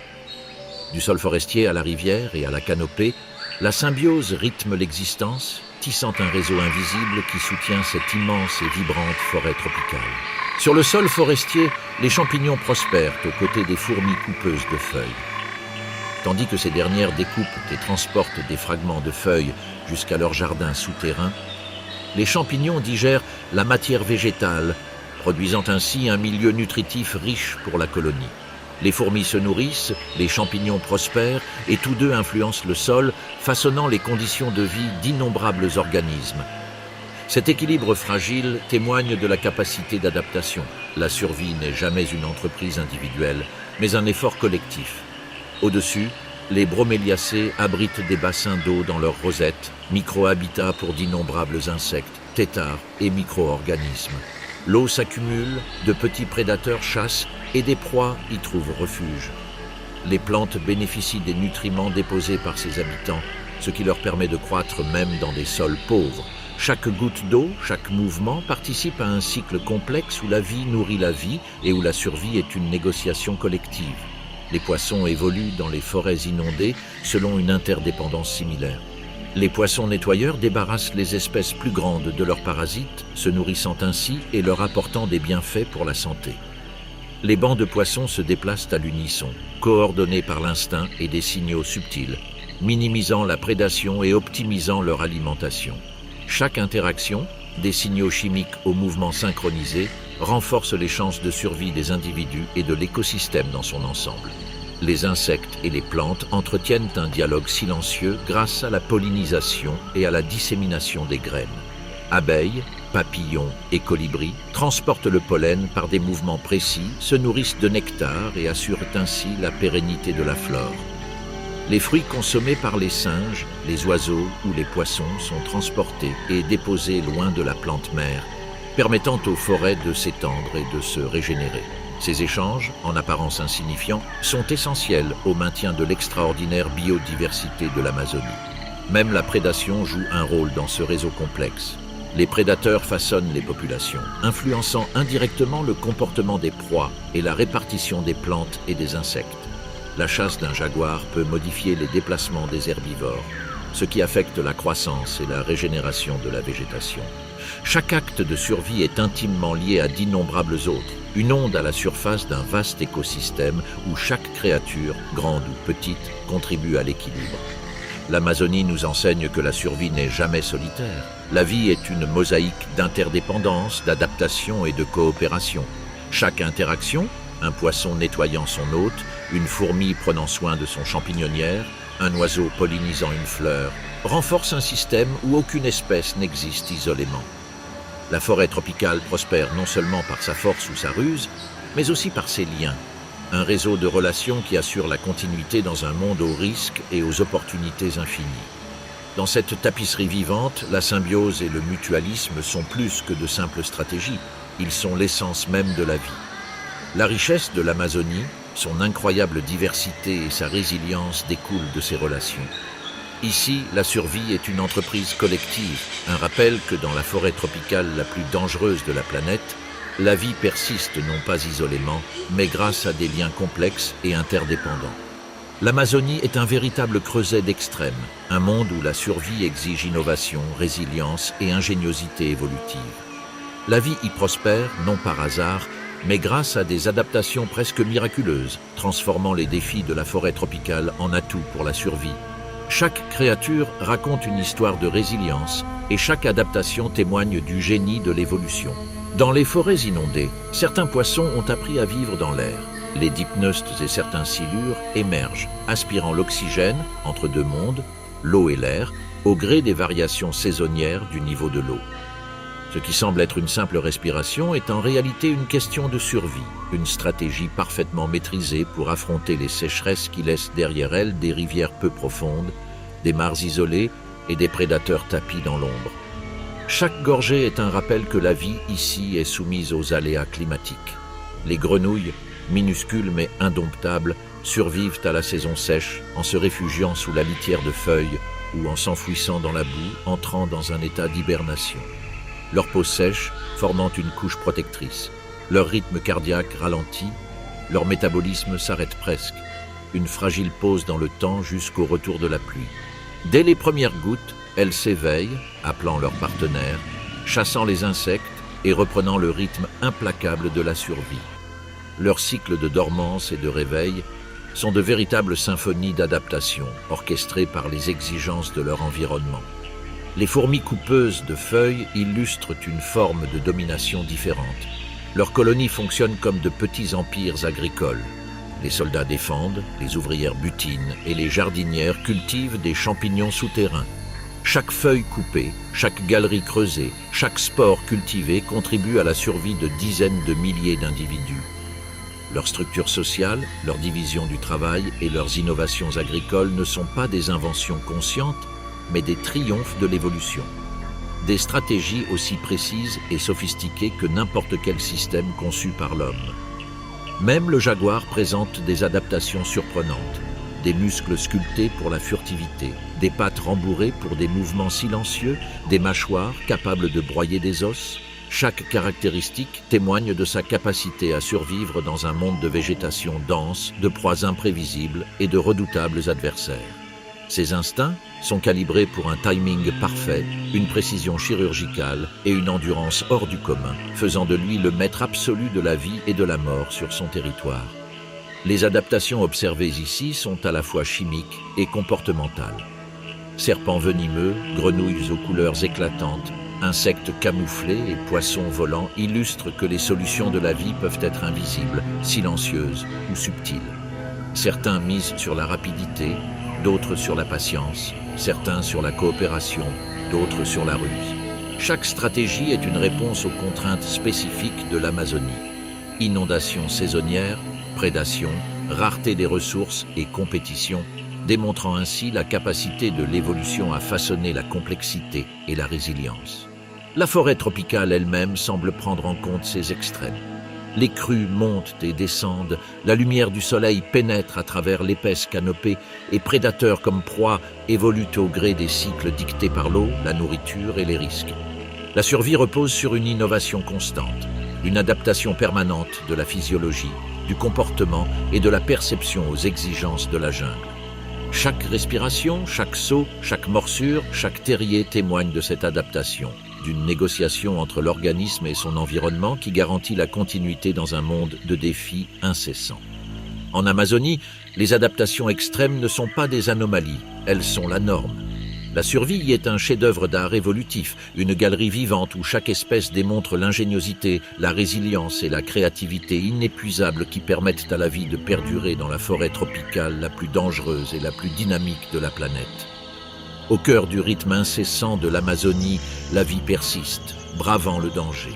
Du sol forestier à la rivière et à la canopée, La symbiose rythme l'existence, tissant un réseau invisible qui soutient cette immense et vibrante forêt tropicale. Sur le sol forestier, les champignons prospèrent aux côtés des fourmis coupeuses de feuilles. Tandis que ces dernières découpent et transportent des fragments de feuilles jusqu'à leur jardin souterrain, les champignons digèrent la matière végétale, produisant ainsi un milieu nutritif riche pour la colonie. Les fourmis se nourrissent, les champignons prospèrent et tous deux influencent le sol, façonnant les conditions de vie d'innombrables organismes. Cet équilibre fragile témoigne de la capacité d'adaptation. La survie n'est jamais une entreprise individuelle, mais un effort collectif. Au-dessus, les broméliacées abritent des bassins d'eau dans leurs rosettes, micro-habitats pour d'innombrables insectes, têtards et micro-organismes. L'eau s'accumule, de petits prédateurs chassent et des proies y trouvent refuge. Les plantes bénéficient des nutriments déposés par ses habitants, ce qui leur permet de croître même dans des sols pauvres. Chaque goutte d'eau, chaque mouvement participe à un cycle complexe où la vie nourrit la vie et où la survie est une négociation collective. Les poissons évoluent dans les forêts inondées selon une interdépendance similaire. Les poissons nettoyeurs débarrassent les espèces plus grandes de leurs parasites, se nourrissant ainsi et leur apportant des bienfaits pour la santé. Les bancs de poissons se déplacent à l'unisson, coordonnés par l'instinct et des signaux subtils, minimisant la prédation et optimisant leur alimentation. Chaque interaction, des signaux chimiques aux mouvements synchronisés, renforce les chances de survie des individus et de l'écosystème dans son ensemble. Les insectes et les plantes entretiennent un dialogue silencieux grâce à la pollinisation et à la dissémination des graines. Abeilles, papillons et colibris transportent le pollen par des mouvements précis, se nourrissent de nectar et assurent ainsi la pérennité de la flore. Les fruits consommés par les singes, les oiseaux ou les poissons sont transportés et déposés loin de la plante mère, permettant aux forêts de s'étendre et de se régénérer. Ces échanges, en apparence insignifiants, sont essentiels au maintien de l'extraordinaire biodiversité de l'Amazonie. Même la prédation joue un rôle dans ce réseau complexe. Les prédateurs façonnent les populations, influençant indirectement le comportement des proies et la répartition des plantes et des insectes. La chasse d'un jaguar peut modifier les déplacements des herbivores, ce qui affecte la croissance et la régénération de la végétation. Chaque acte de survie est intimement lié à d'innombrables autres, une onde à la surface d'un vaste écosystème où chaque créature, grande ou petite, contribue à l'équilibre. L'Amazonie nous enseigne que la survie n'est jamais solitaire. La vie est une mosaïque d'interdépendance, d'adaptation et de coopération. Chaque interaction, un poisson nettoyant son hôte, une fourmi prenant soin de son champignonnière, un oiseau pollinisant une fleur, renforce un système où aucune espèce n'existe isolément. La forêt tropicale prospère non seulement par sa force ou sa ruse, mais aussi par ses liens, un réseau de relations qui assure la continuité dans un monde aux risques et aux opportunités infinies. Dans cette tapisserie vivante, la symbiose et le mutualisme sont plus que de simples stratégies, ils sont l'essence même de la vie. La richesse de l'Amazonie, son incroyable diversité et sa résilience découlent de ces relations. Ici, la survie est une entreprise collective, un rappel que dans la forêt tropicale la plus dangereuse de la planète, la vie persiste non pas isolément, mais grâce à des liens complexes et interdépendants. L'Amazonie est un véritable creuset d'extrêmes, un monde où la survie exige innovation, résilience et ingéniosité évolutive. La vie y prospère, non par hasard, mais grâce à des adaptations presque miraculeuses, transformant les défis de la forêt tropicale en atouts pour la survie. Chaque créature raconte une histoire de résilience et chaque adaptation témoigne du génie de l'évolution. Dans les forêts inondées, certains poissons ont appris à vivre dans l'air. Les dipneustes et certains silures émergent, aspirant l'oxygène entre deux mondes, l'eau et l'air, au gré des variations saisonnières du niveau de l'eau. Ce qui semble être une simple respiration est en réalité une question de survie, une stratégie parfaitement maîtrisée pour affronter les sécheresses qui laissent derrière elles des rivières peu profondes, des mares isolées et des prédateurs tapis dans l'ombre. Chaque gorgée est un rappel que la vie ici est soumise aux aléas climatiques. Les grenouilles, minuscules mais indomptables, survivent à la saison sèche en se réfugiant sous la litière de feuilles ou en s'enfouissant dans la boue, entrant dans un état d'hibernation. Leur peau sèche, formant une couche protectrice. Leur rythme cardiaque ralentit, leur métabolisme s'arrête presque. Une fragile pause dans le temps jusqu'au retour de la pluie. Dès les premières gouttes, elles s'éveillent, appelant leurs partenaires, chassant les insectes et reprenant le rythme implacable de la survie. Leurs cycles de dormance et de réveil sont de véritables symphonies d'adaptation, orchestrées par les exigences de leur environnement. Les fourmis coupeuses de feuilles illustrent une forme de domination différente. Leurs colonies fonctionnent comme de petits empires agricoles. Les soldats défendent, les ouvrières butinent et les jardinières cultivent des champignons souterrains. Chaque feuille coupée, chaque galerie creusée, chaque spore cultivé contribue à la survie de dizaines de milliers d'individus. Leur structure sociale, leur division du travail et leurs innovations agricoles ne sont pas des inventions conscientes, mais des triomphes de l'évolution. Des stratégies aussi précises et sophistiquées que n'importe quel système conçu par l'homme. Même le jaguar présente des adaptations surprenantes. Des muscles sculptés pour la furtivité, des pattes rembourrées pour des mouvements silencieux, des mâchoires capables de broyer des os. Chaque caractéristique témoigne de sa capacité à survivre dans un monde de végétation dense, de proies imprévisibles et de redoutables adversaires. Ses instincts sont calibrés pour un timing parfait, une précision chirurgicale et une endurance hors du commun, faisant de lui le maître absolu de la vie et de la mort sur son territoire. Les adaptations observées ici sont à la fois chimiques et comportementales. Serpents venimeux, grenouilles aux couleurs éclatantes, insectes camouflés et poissons volants illustrent que les solutions de la vie peuvent être invisibles, silencieuses ou subtiles. Certains misent sur la rapidité, d'autres sur la patience, certains sur la coopération, d'autres sur la ruse. Chaque stratégie est une réponse aux contraintes spécifiques de l'Amazonie. Inondations saisonnières, prédation, rareté des ressources et compétition, démontrant ainsi la capacité de l'évolution à façonner la complexité et la résilience. La forêt tropicale elle-même semble prendre en compte ces extrêmes. Les crues montent et descendent, la lumière du soleil pénètre à travers l'épaisse canopée et prédateurs comme proies évoluent au gré des cycles dictés par l'eau, la nourriture et les risques. La survie repose sur une innovation constante, une adaptation permanente de la physiologie, du comportement et de la perception aux exigences de la jungle. Chaque respiration, chaque saut, chaque morsure, chaque terrier témoigne de cette adaptation, d'une négociation entre l'organisme et son environnement qui garantit la continuité dans un monde de défis incessants. En Amazonie, les adaptations extrêmes ne sont pas des anomalies, elles sont la norme. La survie y est un chef-d'œuvre d'art évolutif, une galerie vivante où chaque espèce démontre l'ingéniosité, la résilience et la créativité inépuisables qui permettent à la vie de perdurer dans la forêt tropicale la plus dangereuse et la plus dynamique de la planète. Au cœur du rythme incessant de l'Amazonie, la vie persiste, bravant le danger.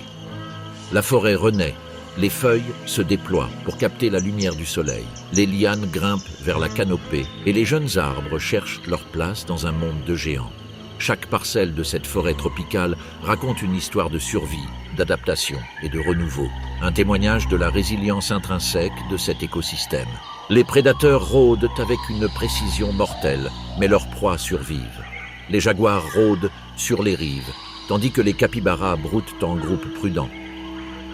La forêt renaît, les feuilles se déploient pour capter la lumière du soleil. Les lianes grimpent vers la canopée et les jeunes arbres cherchent leur place dans un monde de géants. Chaque parcelle de cette forêt tropicale raconte une histoire de survie, d'adaptation et de renouveau, un témoignage de la résilience intrinsèque de cet écosystème. Les prédateurs rôdent avec une précision mortelle, mais leurs proies survivent. Les jaguars rôdent sur les rives, tandis que les capybaras broutent en groupes prudents.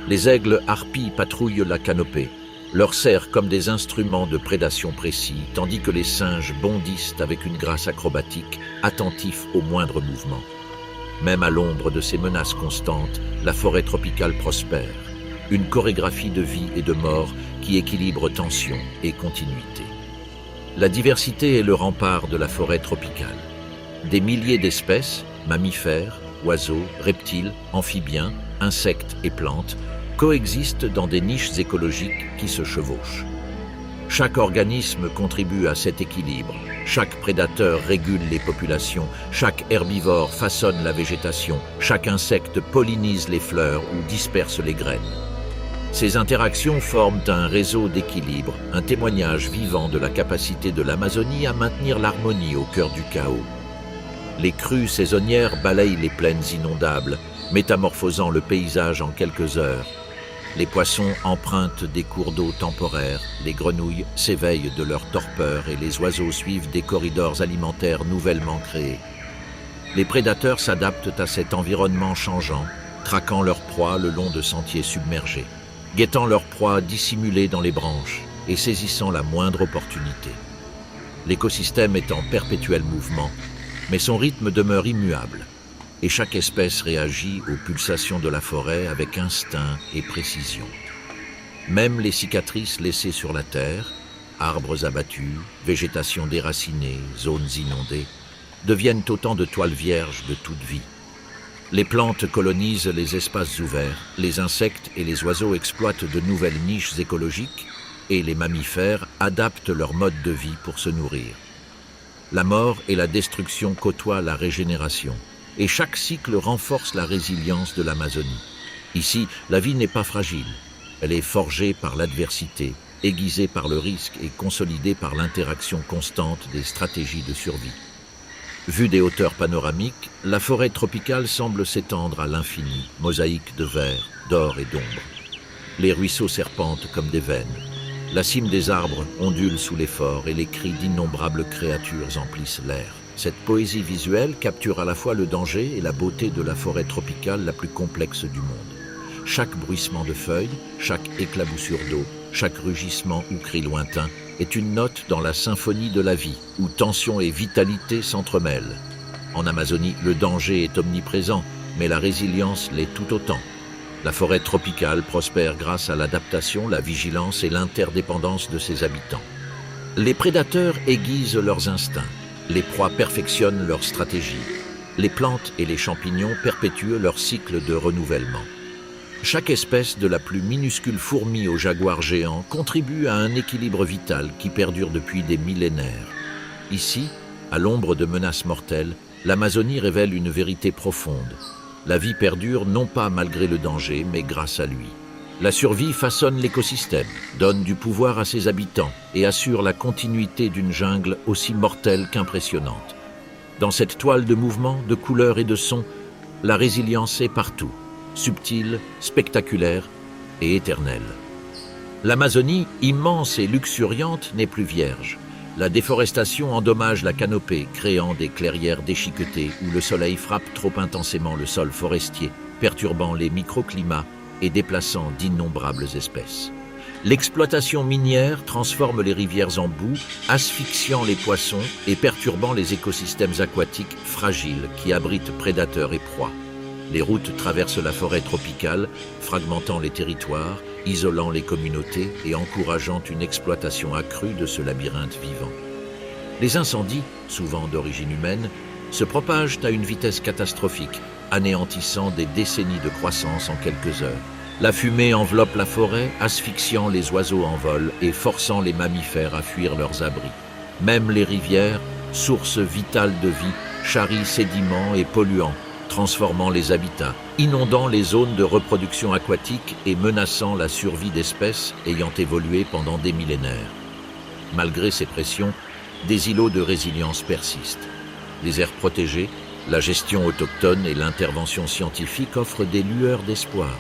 Les aigles harpies patrouillent la canopée, leurs serres comme des instruments de prédation précis, tandis que les singes bondissent avec une grâce acrobatique, attentifs aux moindres mouvements. Même à l'ombre de ces menaces constantes, la forêt tropicale prospère, une chorégraphie de vie et de mort qui équilibre tension et continuité. La diversité est le rempart de la forêt tropicale. Des milliers d'espèces, mammifères, oiseaux, reptiles, amphibiens, insectes et plantes, coexistent dans des niches écologiques qui se chevauchent. Chaque organisme contribue à cet équilibre, chaque prédateur régule les populations, chaque herbivore façonne la végétation, chaque insecte pollinise les fleurs ou disperse les graines. Ces interactions forment un réseau d'équilibre, un témoignage vivant de la capacité de l'Amazonie à maintenir l'harmonie au cœur du chaos. Les crues saisonnières balayent les plaines inondables, métamorphosant le paysage en quelques heures. Les poissons empruntent des cours d'eau temporaires, les grenouilles s'éveillent de leur torpeur et les oiseaux suivent des corridors alimentaires nouvellement créés. Les prédateurs s'adaptent à cet environnement changeant, traquant leurs proies le long de sentiers submergés, guettant leurs proies dissimulées dans les branches et saisissant la moindre opportunité. L'écosystème est en perpétuel mouvement, mais son rythme demeure immuable, et chaque espèce réagit aux pulsations de la forêt avec instinct et précision. Même les cicatrices laissées sur la terre, arbres abattus, végétation déracinée, zones inondées, deviennent autant de toiles vierges de toute vie. Les plantes colonisent les espaces ouverts, les insectes et les oiseaux exploitent de nouvelles niches écologiques et les mammifères adaptent leur mode de vie pour se nourrir. La mort et la destruction côtoient la régénération et chaque cycle renforce la résilience de l'Amazonie. Ici, la vie n'est pas fragile, elle est forgée par l'adversité, aiguisée par le risque et consolidée par l'interaction constante des stratégies de survie. Vue des hauteurs panoramiques, la forêt tropicale semble s'étendre à l'infini, mosaïque de vert, d'or et d'ombre. Les ruisseaux serpentent comme des veines. La cime des arbres ondule sous l'effort et les cris d'innombrables créatures emplissent l'air. Cette poésie visuelle capture à la fois le danger et la beauté de la forêt tropicale la plus complexe du monde. Chaque bruissement de feuilles, chaque éclaboussure d'eau, chaque rugissement ou cri lointain est une note dans la symphonie de la vie, où tension et vitalité s'entremêlent. En Amazonie, le danger est omniprésent, mais la résilience l'est tout autant. La forêt tropicale prospère grâce à l'adaptation, la vigilance et l'interdépendance de ses habitants. Les prédateurs aiguisent leurs instincts, les proies perfectionnent leurs stratégies, les plantes et les champignons perpétuent leur cycle de renouvellement. Chaque espèce, de la plus minuscule fourmi au jaguar géant, contribue à un équilibre vital qui perdure depuis des millénaires. Ici, à l'ombre de menaces mortelles, l'Amazonie révèle une vérité profonde. La vie perdure non pas malgré le danger, mais grâce à lui. La survie façonne l'écosystème, donne du pouvoir à ses habitants et assure la continuité d'une jungle aussi mortelle qu'impressionnante. Dans cette toile de mouvements, de couleurs et de sons, la résilience est partout. Subtile, spectaculaire et éternelle. L'Amazonie, immense et luxuriante, n'est plus vierge. La déforestation endommage la canopée, créant des clairières déchiquetées où le soleil frappe trop intensément le sol forestier, perturbant les microclimats et déplaçant d'innombrables espèces. L'exploitation minière transforme les rivières en boue, asphyxiant les poissons et perturbant les écosystèmes aquatiques fragiles qui abritent prédateurs et proies. Les routes traversent la forêt tropicale, fragmentant les territoires, isolant les communautés et encourageant une exploitation accrue de ce labyrinthe vivant. Les incendies, souvent d'origine humaine, se propagent à une vitesse catastrophique, anéantissant des décennies de croissance en quelques heures. La fumée enveloppe la forêt, asphyxiant les oiseaux en vol et forçant les mammifères à fuir leurs abris. Même les rivières, sources vitales de vie, charrient sédiments et polluants, transformant les habitats, inondant les zones de reproduction aquatique et menaçant la survie d'espèces ayant évolué pendant des millénaires. Malgré ces pressions, des îlots de résilience persistent. Les aires protégées, la gestion autochtone et l'intervention scientifique offrent des lueurs d'espoir.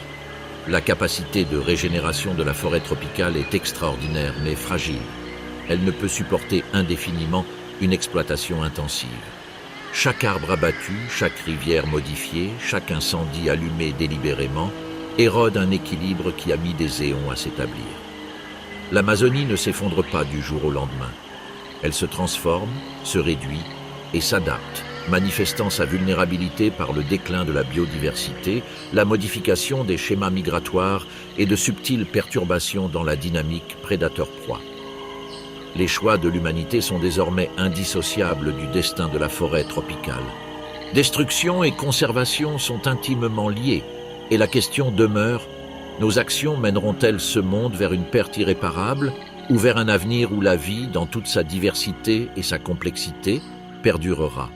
La capacité de régénération de la forêt tropicale est extraordinaire mais fragile. Elle ne peut supporter indéfiniment une exploitation intensive. Chaque arbre abattu, chaque rivière modifiée, chaque incendie allumé délibérément érode un équilibre qui a mis des éons à s'établir. L'Amazonie ne s'effondre pas du jour au lendemain. Elle se transforme, se réduit et s'adapte, manifestant sa vulnérabilité par le déclin de la biodiversité, la modification des schémas migratoires et de subtiles perturbations dans la dynamique prédateur-proie. Les choix de l'humanité sont désormais indissociables du destin de la forêt tropicale. Destruction et conservation sont intimement liées, et la question demeure, nos actions mèneront-elles ce monde vers une perte irréparable ou vers un avenir où la vie, dans toute sa diversité et sa complexité, perdurera ?